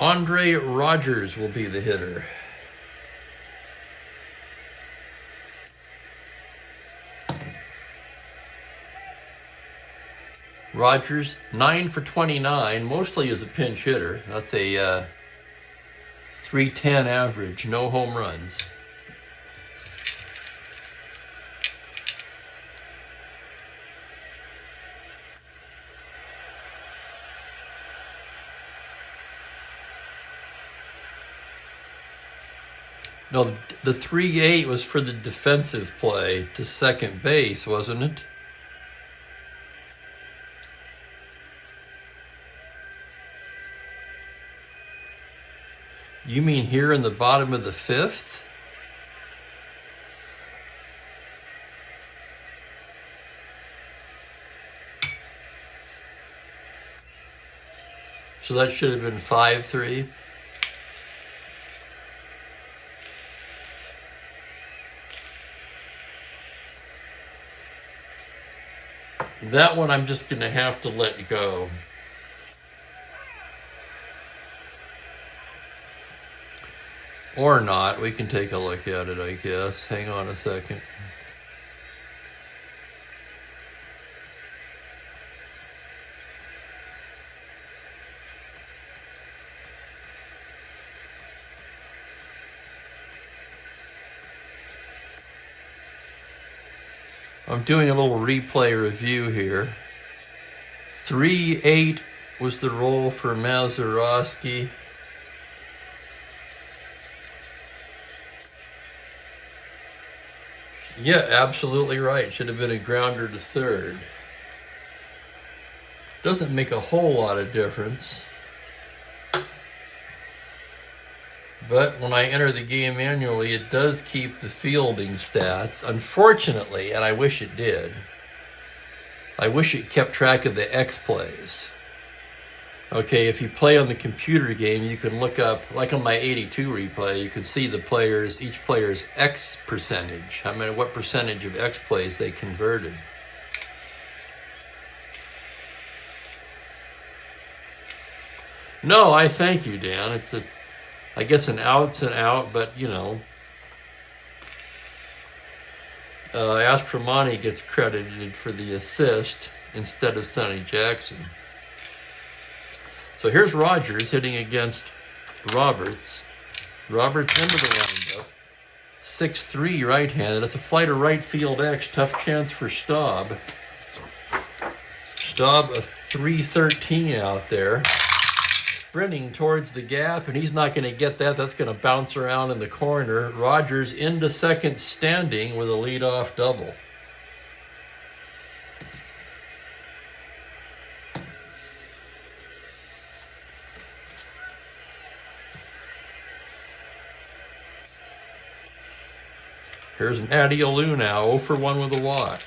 Andre Rogers will be the hitter. Rogers, 9 for 29, mostly as a pinch hitter. That's a 310 average, no home runs. No, the 3-8 was for the defensive play to second base, wasn't it? You mean here in the bottom of the 5th? So that should have been 5-3. That one I'm just going to have to let go. Or not. We can take a look at it, I guess. Hang on a second. I'm doing a little replay review here. 3-8 was the roll for Mazeroski. Yeah, absolutely right. Should have been a grounder to third. Doesn't make a whole lot of difference. But when I enter the game manually, it does keep the fielding stats. Unfortunately, and I wish it did, I wish it kept track of the X plays. Okay, if you play on the computer game, you can look up, like on my 82 replay, you can see the players, each player's X percentage. What percentage of X plays they converted. No, I thank you, Dan. It's I guess an out's an out, but you know. Strat-O-Matic gets credited for the assist instead of Sonny Jackson. So here's Rogers hitting against Roberts. Roberts into the windup. 6-3 right-handed. That's a flight of right field X. Tough chance for Staub. Staub a 3-13 out there. Sprinting towards the gap, and he's not going to get that. That's going to bounce around in the corner. Rogers into second standing with a leadoff double. Here's Matty Alou now, 0 for 1 with a walk.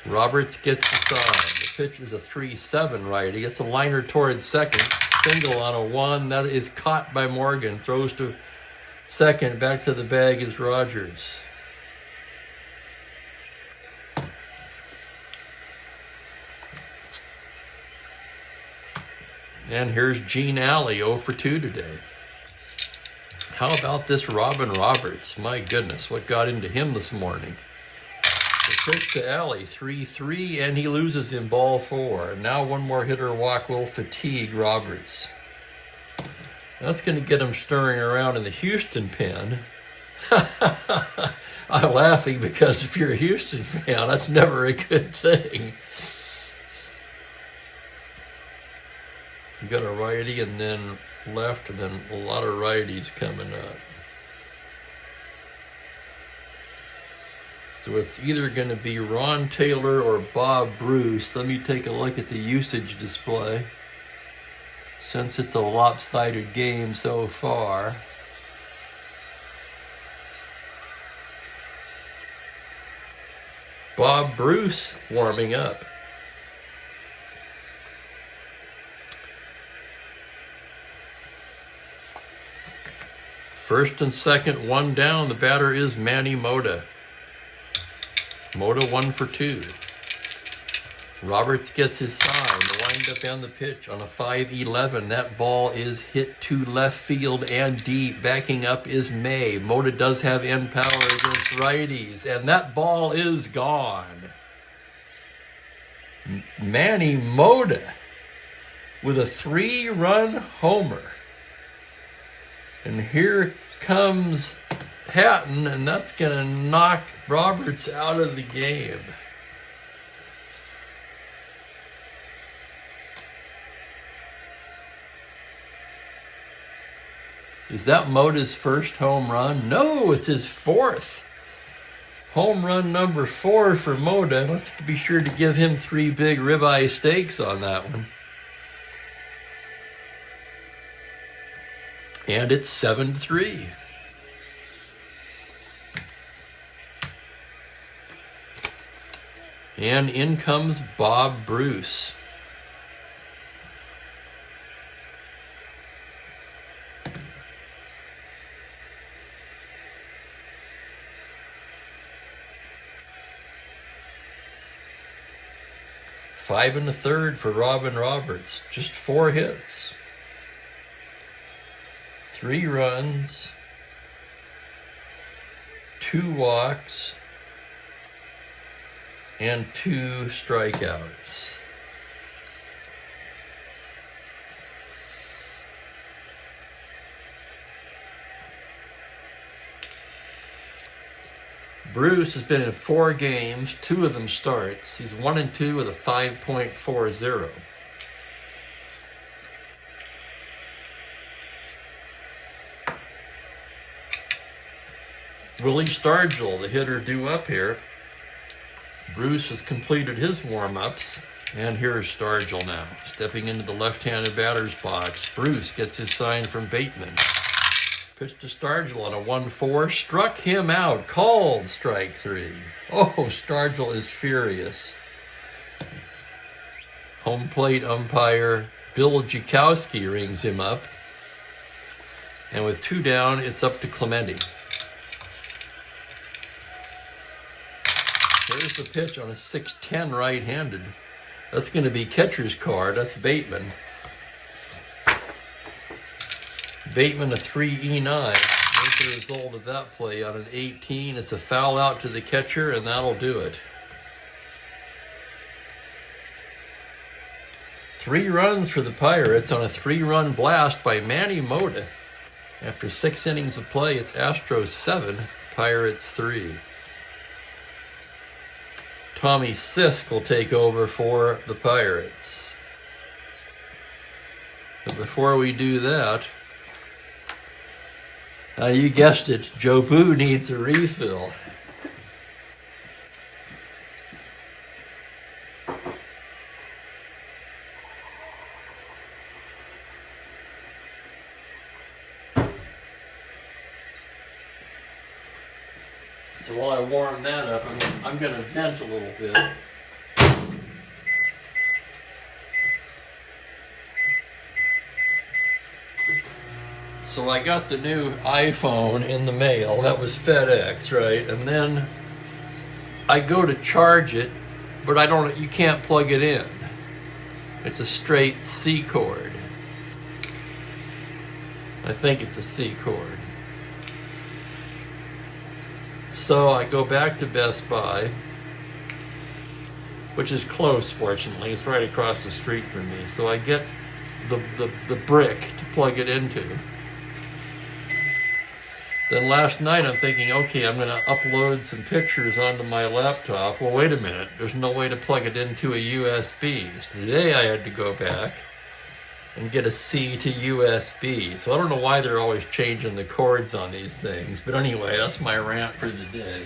Roberts gets the sign. The pitch is a 3-7 righty. Gets a liner towards second. Single on a 1. That is caught by Morgan. Throws to second. Back to the bag is Rogers. And here's Gene Alley, 0 for 2 today. How about this Robin Roberts? My goodness, what got into him this morning? The pitch to Alley, 3-3, and he loses in ball 4. Now one more hitter walk will fatigue Roberts. That's going to get him stirring around in the Houston pen. I'm laughing because if you're a Houston fan, that's never a good thing. You got a righty and then left, and then a lot of righties coming up. So it's either going to be Ron Taylor or Bob Bruce. Let me take a look at the usage display, since it's a lopsided game so far. Bob Bruce warming up. First and second, one down. The batter is Manny Mota. Mota 1 for 2. Roberts gets his sign. The windup and the pitch on a 5-11. That ball is hit to left field and deep. Backing up is May. Mota does have end power against righties, and that ball is gone. Manny Mota with a 3-run homer. And here comes Hatton, and that's going to knock Roberts out of the game. Is that Mota's first home run? No, it's his 4th. Home run number 4 for Mota. Let's be sure to give him 3 big ribeye steaks on that one. And it's 7-3. And in comes Bob Bruce. Five and a third for Robin Roberts. Just 4 hits. 3 runs, 2 walks, and 2 strikeouts. Bruce has been in 4 games, 2 of them starts. He's 1-2 with a 5.40. Willie Stargell, the hitter due up here. Bruce has completed his warm-ups, and here's Stargell now, stepping into the left-handed batter's box. Bruce gets his sign from Bateman. Pitch to Stargell on a 1-4, struck him out, called strike 3. Oh, Stargell is furious. Home plate umpire Bill Jakowski rings him up. And with 2 down, it's up to Clemente. There's the pitch on a 6-10 right-handed. That's going to be catcher's card. That's Bateman. Bateman a 3-E9. There's the result of that play on an 18. It's a foul out to the catcher, and that'll do it. 3 runs for the Pirates on a 3-run blast by Manny Mota. After 6 innings of play, it's Astros 7, Pirates 3. Tommy Sisk will take over for the Pirates. But before we do that, you guessed it, Joe Boo needs a refill. So while I warm that up, I'm going to vent a little bit. So I got the new iPhone in the mail. That was FedEx, right? And then I go to charge it, but you can't plug it in. It's a straight C cord. I think it's a C cord. So I go back to Best Buy, which is close, fortunately. It's right across the street from me. So I get the brick to plug it into. Then last night I'm thinking, okay, I'm going to upload some pictures onto my laptop. Well, wait a minute. There's no way to plug it into a USB. So today I had to go back and get a C to USB. So I don't know why they're always changing the cords on these things. But anyway, that's my rant for the day.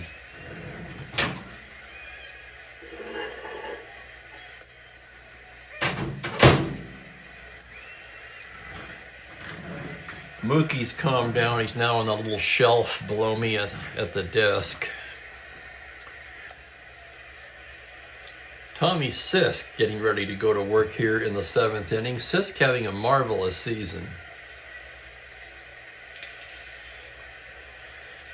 Mookie's calmed down. He's now on the little shelf below me at the desk. Tommy Sisk getting ready to go to work here in the 7th inning. Sisk having a marvelous season.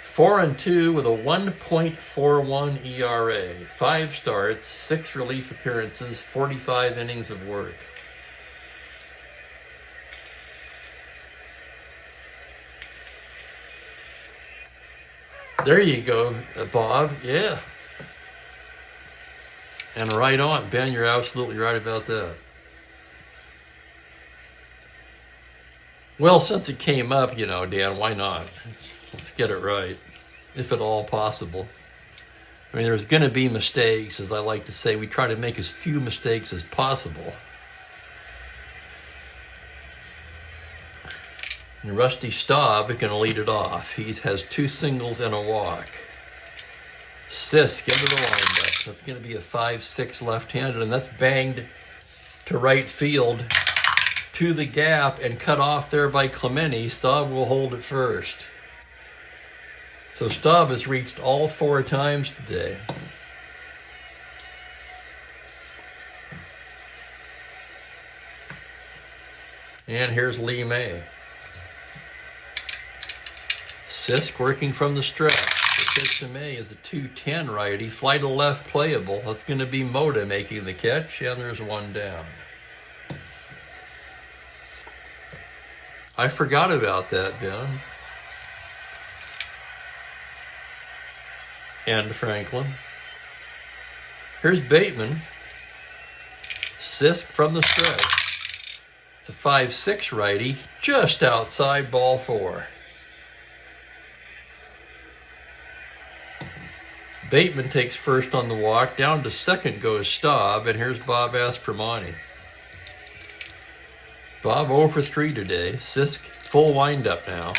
4-2 with a 1.41 ERA. 5 starts, 6 relief appearances, 45 innings of work. There you go, Bob. Yeah. And right on. Ben, you're absolutely right about that. Well, since it came up, Dan, why not? Let's get it right, if at all possible. I mean, there's going to be mistakes, as I like to say. We try to make as few mistakes as possible. And Rusty Staub is going to lead it off. He has 2 singles and a walk. Sisk into the windup. That's going to be a 5-6 left-handed, and that's banged to right field to the gap and cut off there by Clemente. Staub will hold it first. So Staub has reached all 4 times today. And here's Lee May. Sisk working from the stretch. The pitch to May is a 2-10 righty. Fly to left playable. That's going to be Mota making the catch, and there's 1 down. I forgot about that, Ben. And Franklin. Here's Bateman. Sisk from the stretch. It's a 5-6 righty, just outside ball 4. Bateman takes first on the walk. Down to second goes Staub, and here's Bob Aspromani. Bob 0 for 3 today. Sisk full windup now.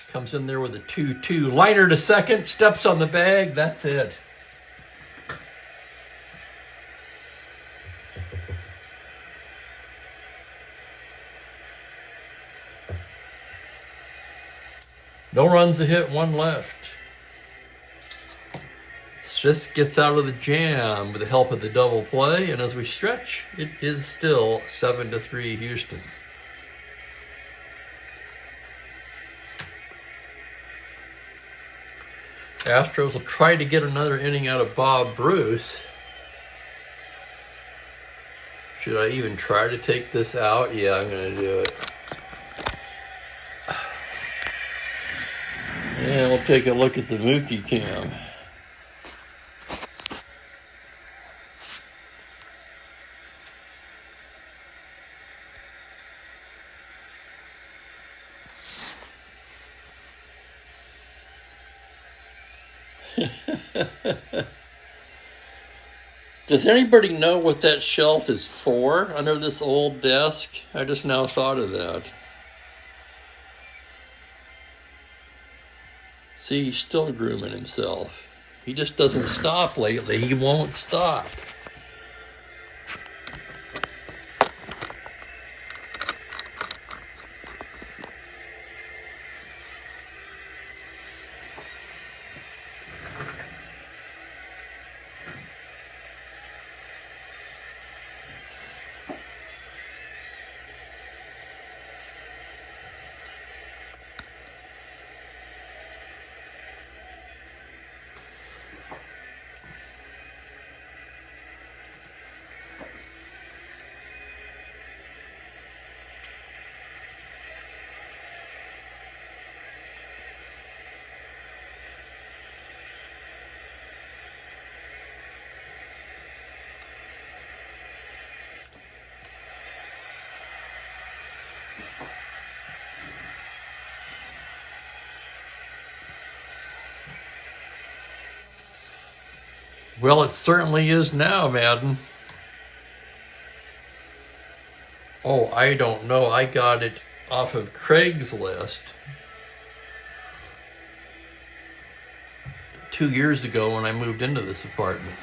Comes in there with a 2-2. Liner to second, steps on the bag. That's it. No runs a hit, 1 left. Sisk gets out of the jam with the help of the double play, and as we stretch, it is still 7-3 Houston. Astros will try to get another inning out of Bob Bruce. Should I even try to take this out? Yeah, I'm going to do it. And we'll take a look at the Mookie cam. Does anybody know what that shelf is for under this old desk? I just now thought of that. See, he's still grooming himself. He just doesn't stop lately. He won't stop. Well, it certainly is now, Madden. Oh, I don't know. I got it off of Craigslist 2 years ago when I moved into this apartment.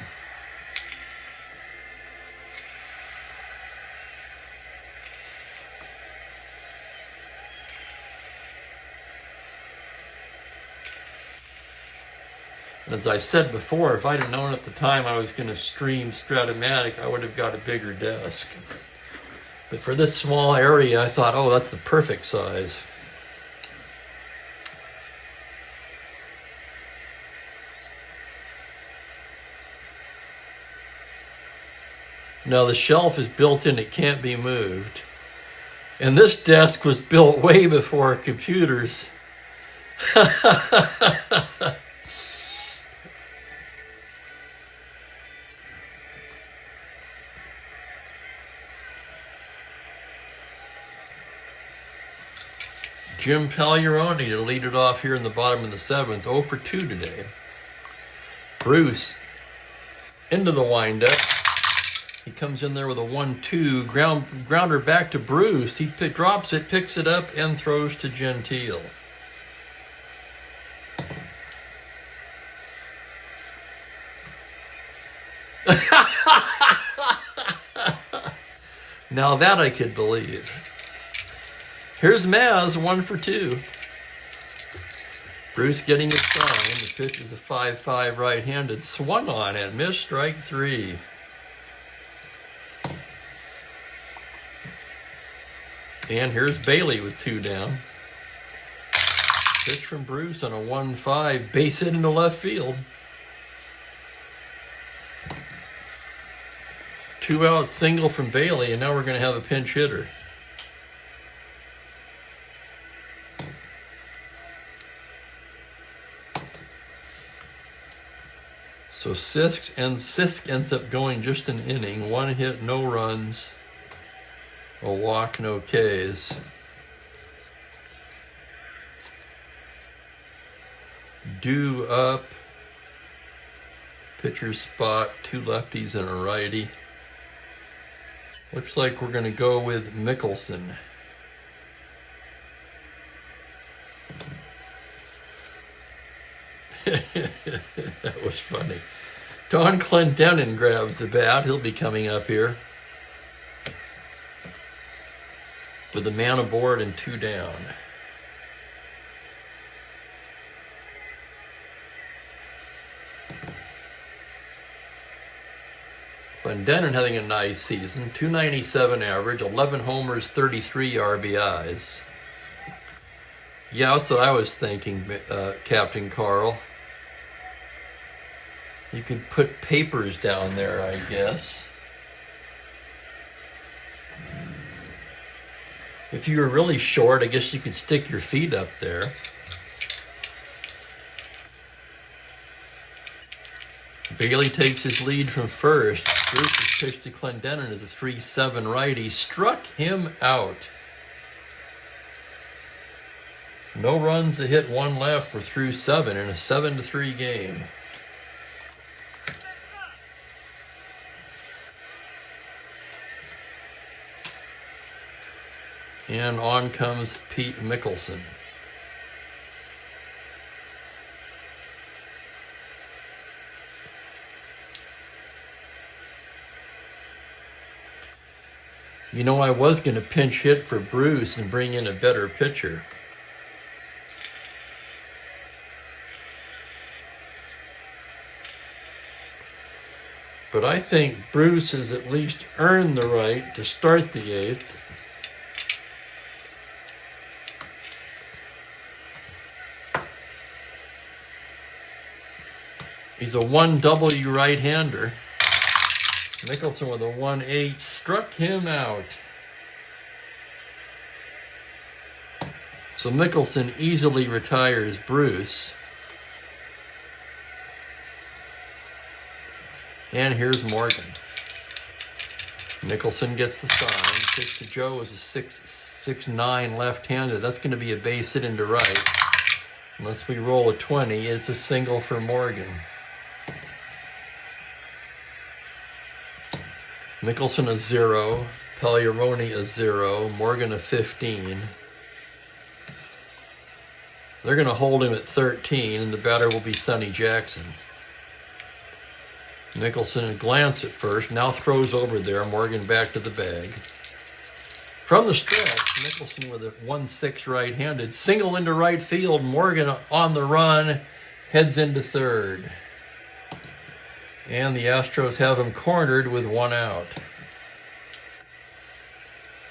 As I said before, if I'd have known at the time I was going to stream Strat-O-Matic, I would have got a bigger desk. But for this small area, I thought, oh, that's the perfect size. Now the shelf is built in, it can't be moved. And this desk was built way before computers. Jim Pagliarone to lead it off here in the bottom of the seventh, 0 for 2 today. Bruce into the windup. He comes in there with a 1-2 grounder back to Bruce. He drops it, picks it up, and throws to Gentile. Now that I could believe. Here's Maz, 1 for 2. Bruce getting his sign. The pitch is a 5-5 right-handed. Swung on and missed, strike 3. And here's Bailey with 2 down. Pitch from Bruce on a 1-5. Base hit into left field. 2-out single from Bailey, and now we're going to have a pinch hitter. So Sisk ends up going just an inning. 1 hit, no runs. A walk, no Ks. Due up. Pitcher's spot, 2 lefties and a righty. Looks like we're going to go with Mickelson. That was funny. Don Clendenin grabs the bat. He'll be coming up here with a man aboard and 2 down. Clendenon having a nice season, 297 average, 11 homers, 33 RBIs. Yeah, that's what I was thinking, Captain Carl. You could put papers down there, I guess. If you were really short, I guess you could stick your feet up there. Bailey takes his lead from first. Bruce's pitch to Clendenon is a 3-7 righty. Struck him out. No runs, a hit, one left. We're through 7 in a 7-3 game. And on comes Pete Mickelson. You know, I was going to pinch hit for Bruce and bring in a better pitcher. But I think Bruce has at least earned the right to start the 8th. He's a 1W right-hander. Mickelson with a 1-8 struck him out. So Mickelson easily retires Bruce. And here's Morgan. Mickelson gets the sign. Pitch to Joe is a 6'9" left-hander. That's going to be a base hit into right. Unless we roll a 20, it's a single for Morgan. Mickelson a 0, Pagliarone a 0, Morgan a 15. They're going to hold him at 13, and the batter will be Sonny Jackson. Mickelson a glance at first, now throws over there, Morgan back to the bag. From the stretch, Mickelson with a 1-6 right-handed, single into right field, Morgan on the run, heads into third. And the Astros have him cornered with 1 out.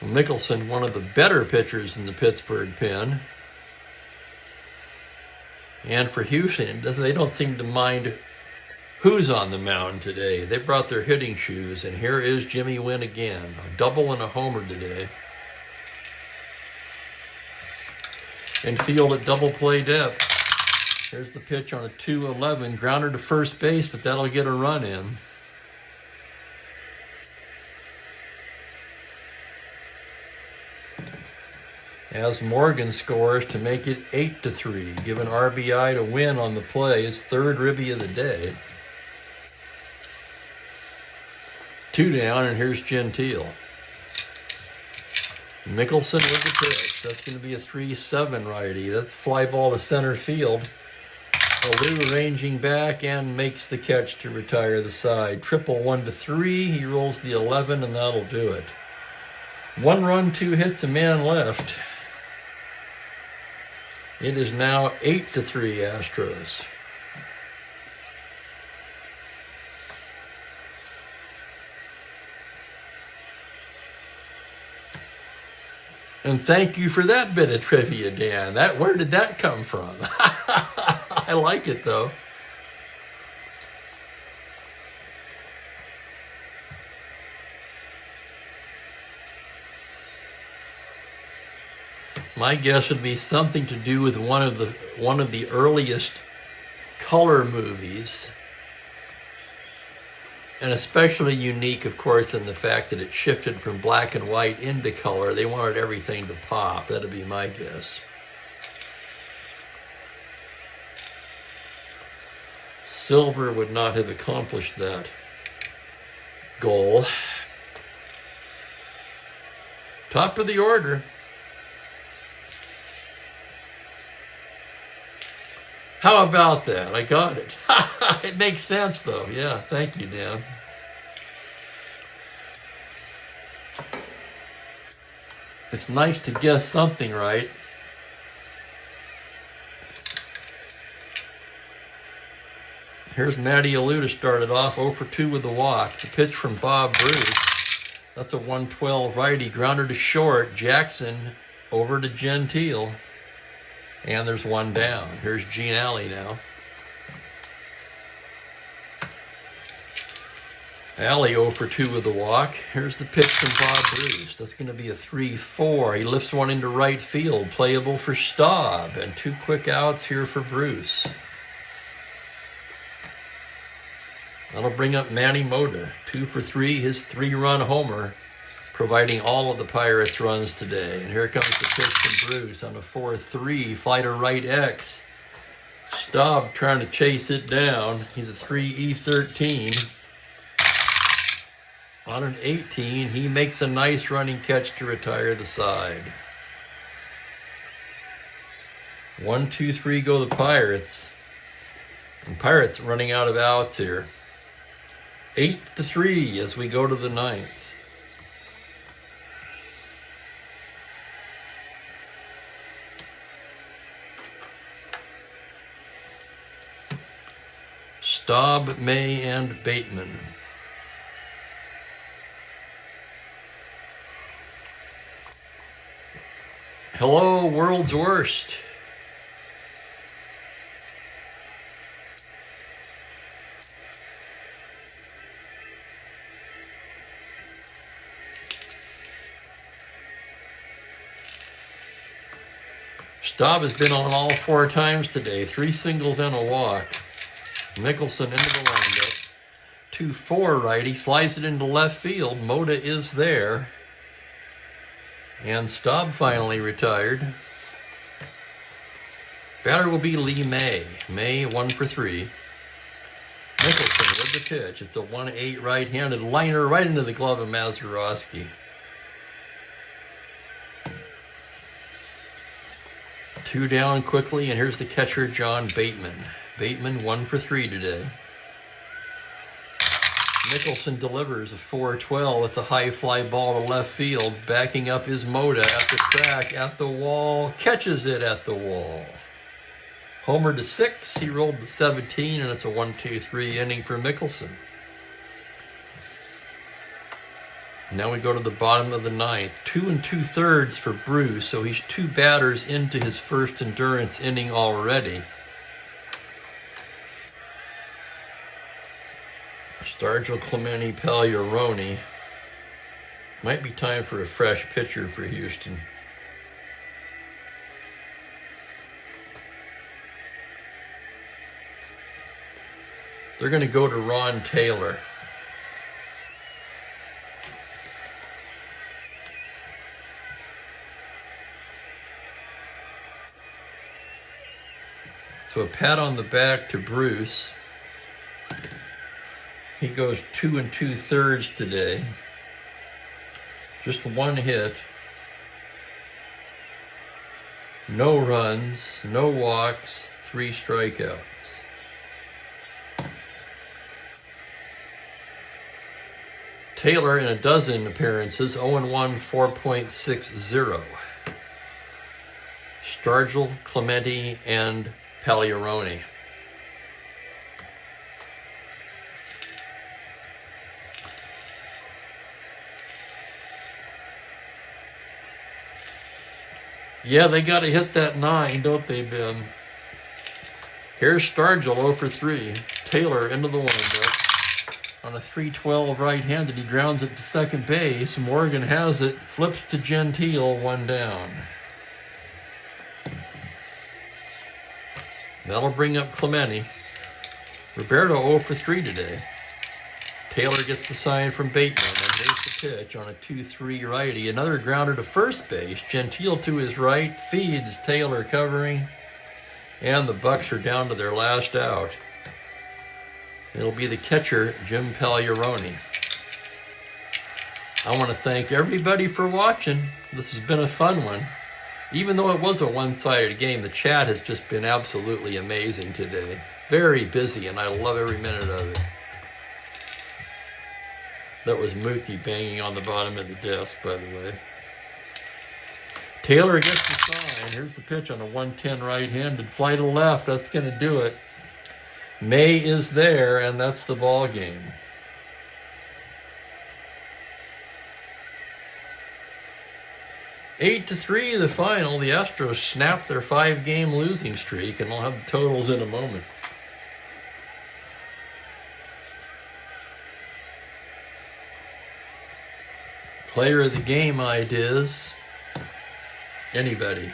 Mickelson, one of the better pitchers in the Pittsburgh pen. And for Houston, they don't seem to mind who's on the mound today. They brought their hitting shoes, and here is Jimmy Wynn again. A double and a homer today. Infield at double play depth. Here's the pitch on a 2-11, grounder to first base, but that'll get a run in. As Morgan scores to make it 8-3, given RBI to Win on the play, his 3rd ribby of the day. 2 down, and here's Gentile. Mickelson with the pitch. That's going to be a 3-7 righty. That's fly ball to center field. Alou ranging back and makes the catch to retire the side. Triple 1-3. He rolls the 11, and that'll do it. 1 run, 2 hits, a man left. It is now 8-3 Astros. And thank you for that bit of trivia, Dan. Where did that come from? I like it, though. My guess would be something to do with one of the earliest color movies. And especially unique, of course, in the fact that it shifted from black and white into color. They wanted everything to pop. That'd be my guess. Silver would not have accomplished that goal. Top of the order. How about that? I got it. It makes sense, though. Yeah, thank you, Dan. It's nice to guess something right. Here's Matty Alou started off 0 for 2 with the walk. The pitch from Bob Bruce. That's a 112 righty. Grounder to short. Jackson over to Gentile. And there's one down. Here's Gene Alley now. Alley 0 for 2 with the walk. Here's the pitch from Bob Bruce. That's going to be a 3-4. He lifts one into right field. Playable for Staub. And 2 quick outs here for Bruce. That'll bring up Manny Mota. 2 for 3, his 3-run homer, providing all of the Pirates' runs today. And here comes the pitch from Bruce on a 4-3. Fly to right X. Staub trying to chase it down. He's a 3-E-13. On an 18, he makes a nice running catch to retire the side. 1, 2, 3 go the Pirates. And Pirates running out of outs here. 8-3 as we go to the 9th. Staub, May, and Bateman. Hello, world's worst. Staub has been on all 4 times today. 3 singles and a walk. Mickelson into the windup. 2-4 righty. Flies it into left field. Mota is there. And Staub finally retired. Batter will be Lee May. May 1 for 3. Mickelson with the pitch. It's a 1-8 right-handed liner right into the glove of Mazeroski. 2 down quickly, and here's the catcher, John Bateman. Bateman 1 for 3 today. Mickelson delivers a 4-12. It's a high fly ball to left field. Backing up is Mota at the track, at the wall. Catches it at the wall. Homer to 6. He rolled to 17, and it's a 1-2-3 inning for Mickelson. Now we go to the bottom of the 9th. 2 2/3 for Bruce, so he's 2 batters into his first endurance inning already. Stargell, Clemente, Pagliarone. Might be time for a fresh pitcher for Houston. They're going to go to Ron Taylor. So a pat on the back to Bruce. He goes 2 2/3 today. Just 1 hit. No runs, no walks, 3 strikeouts. Taylor in a dozen appearances, 0-1, 4.60. Stargell, Clemente, and Pagliarone. Yeah, they got to hit that 9, don't they, Ben? Here's Stargell 0 for 3. Taylor into the windup. On a 3-12 right-handed, he grounds it to second base. Morgan has it, flips to Gentile, 1 down. That'll bring up Clemente. Roberto 0 for 3 today. Taylor gets the sign from Bateman and makes the pitch on a 2-3 righty. Another grounder to first base. Gentile to his right, feeds Taylor covering, and the Bucks are down to their last out. It'll be the catcher, Jim Pagliarone. I want to thank everybody for watching. This has been a fun one. Even though it was a one-sided game, the chat has just been absolutely amazing today. Very busy, and I love every minute of it. That was Mookie banging on the bottom of the desk, by the way. Taylor gets the sign. Here's the pitch on a 110 right-handed. Fly to left. That's going to do it. May is there, and that's the ball game. Eight to 3, the final. The Astros snapped their 5-game losing streak, and I'll have the totals in a moment. Player of the game ideas. Anybody.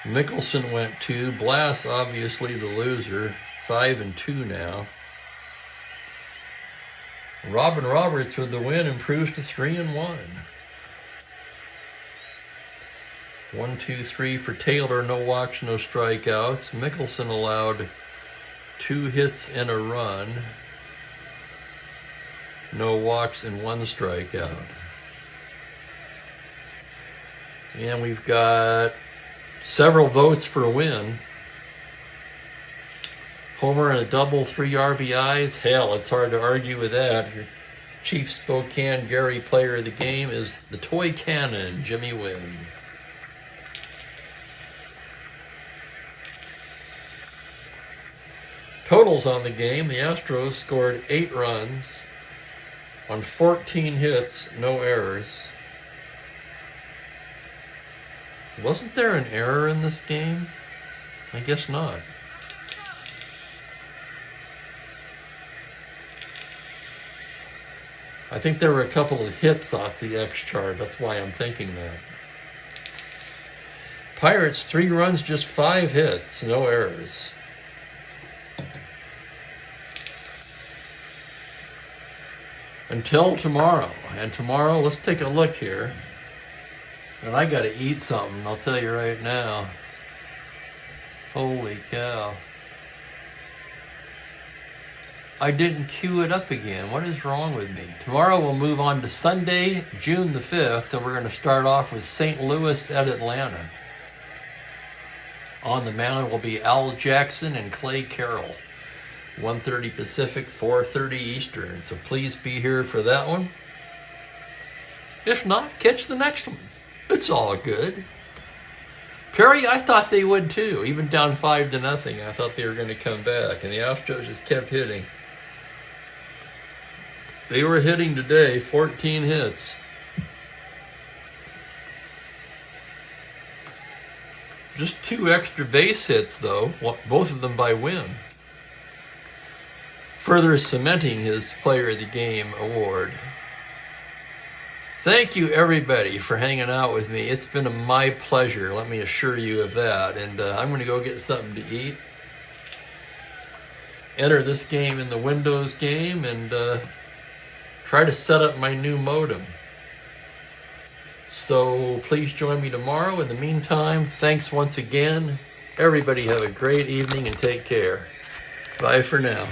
Mickelson went 2. Blass, obviously the loser. 5-2 now. Robin Roberts with the win improves to 3-1. 1, 2, 3 for Taylor. No walks, no strikeouts. Mickelson allowed 2 hits and a run. No walks and 1 strikeout. And we've got several votes for a win. Homer and a double, 3 RBIs. Hell, it's hard to argue with that. Your Chief Spokane Gary player of the game is the toy cannon, Jimmy Wynn. Totals on the game. The Astros scored 8 runs on 14 hits, no errors. Wasn't there an error in this game? I guess not. I think there were a couple of hits off the X chart. That's why I'm thinking that. Pirates, 3 runs, just 5 hits, no errors. Until tomorrow. And tomorrow, let's take a look here. And I gotta eat something, I'll tell you right now. Holy cow. I didn't cue it up again. What is wrong with me? Tomorrow we'll move on to Sunday, June the 5th, and we're going to start off with St. Louis at Atlanta. On the mound will be Al Jackson and Clay Carroll. 1:30 Pacific, 4:30 Eastern. So please be here for that one. If not, catch the next one. It's all good. Perry, I thought they would too. Even down 5-0, I thought they were going to come back. And the Astros just kept hitting. They were hitting today, 14 hits. Just 2 extra base hits, though, both of them by Wynn. Further cementing his Player of the Game award. Thank you, everybody, for hanging out with me. It's been my pleasure, let me assure you of that. And I'm going to go get something to eat. Enter this game in the Windows game and try to set up my new modem. So please join me tomorrow. In the meantime, thanks once again. Everybody have a great evening and take care. Bye for now.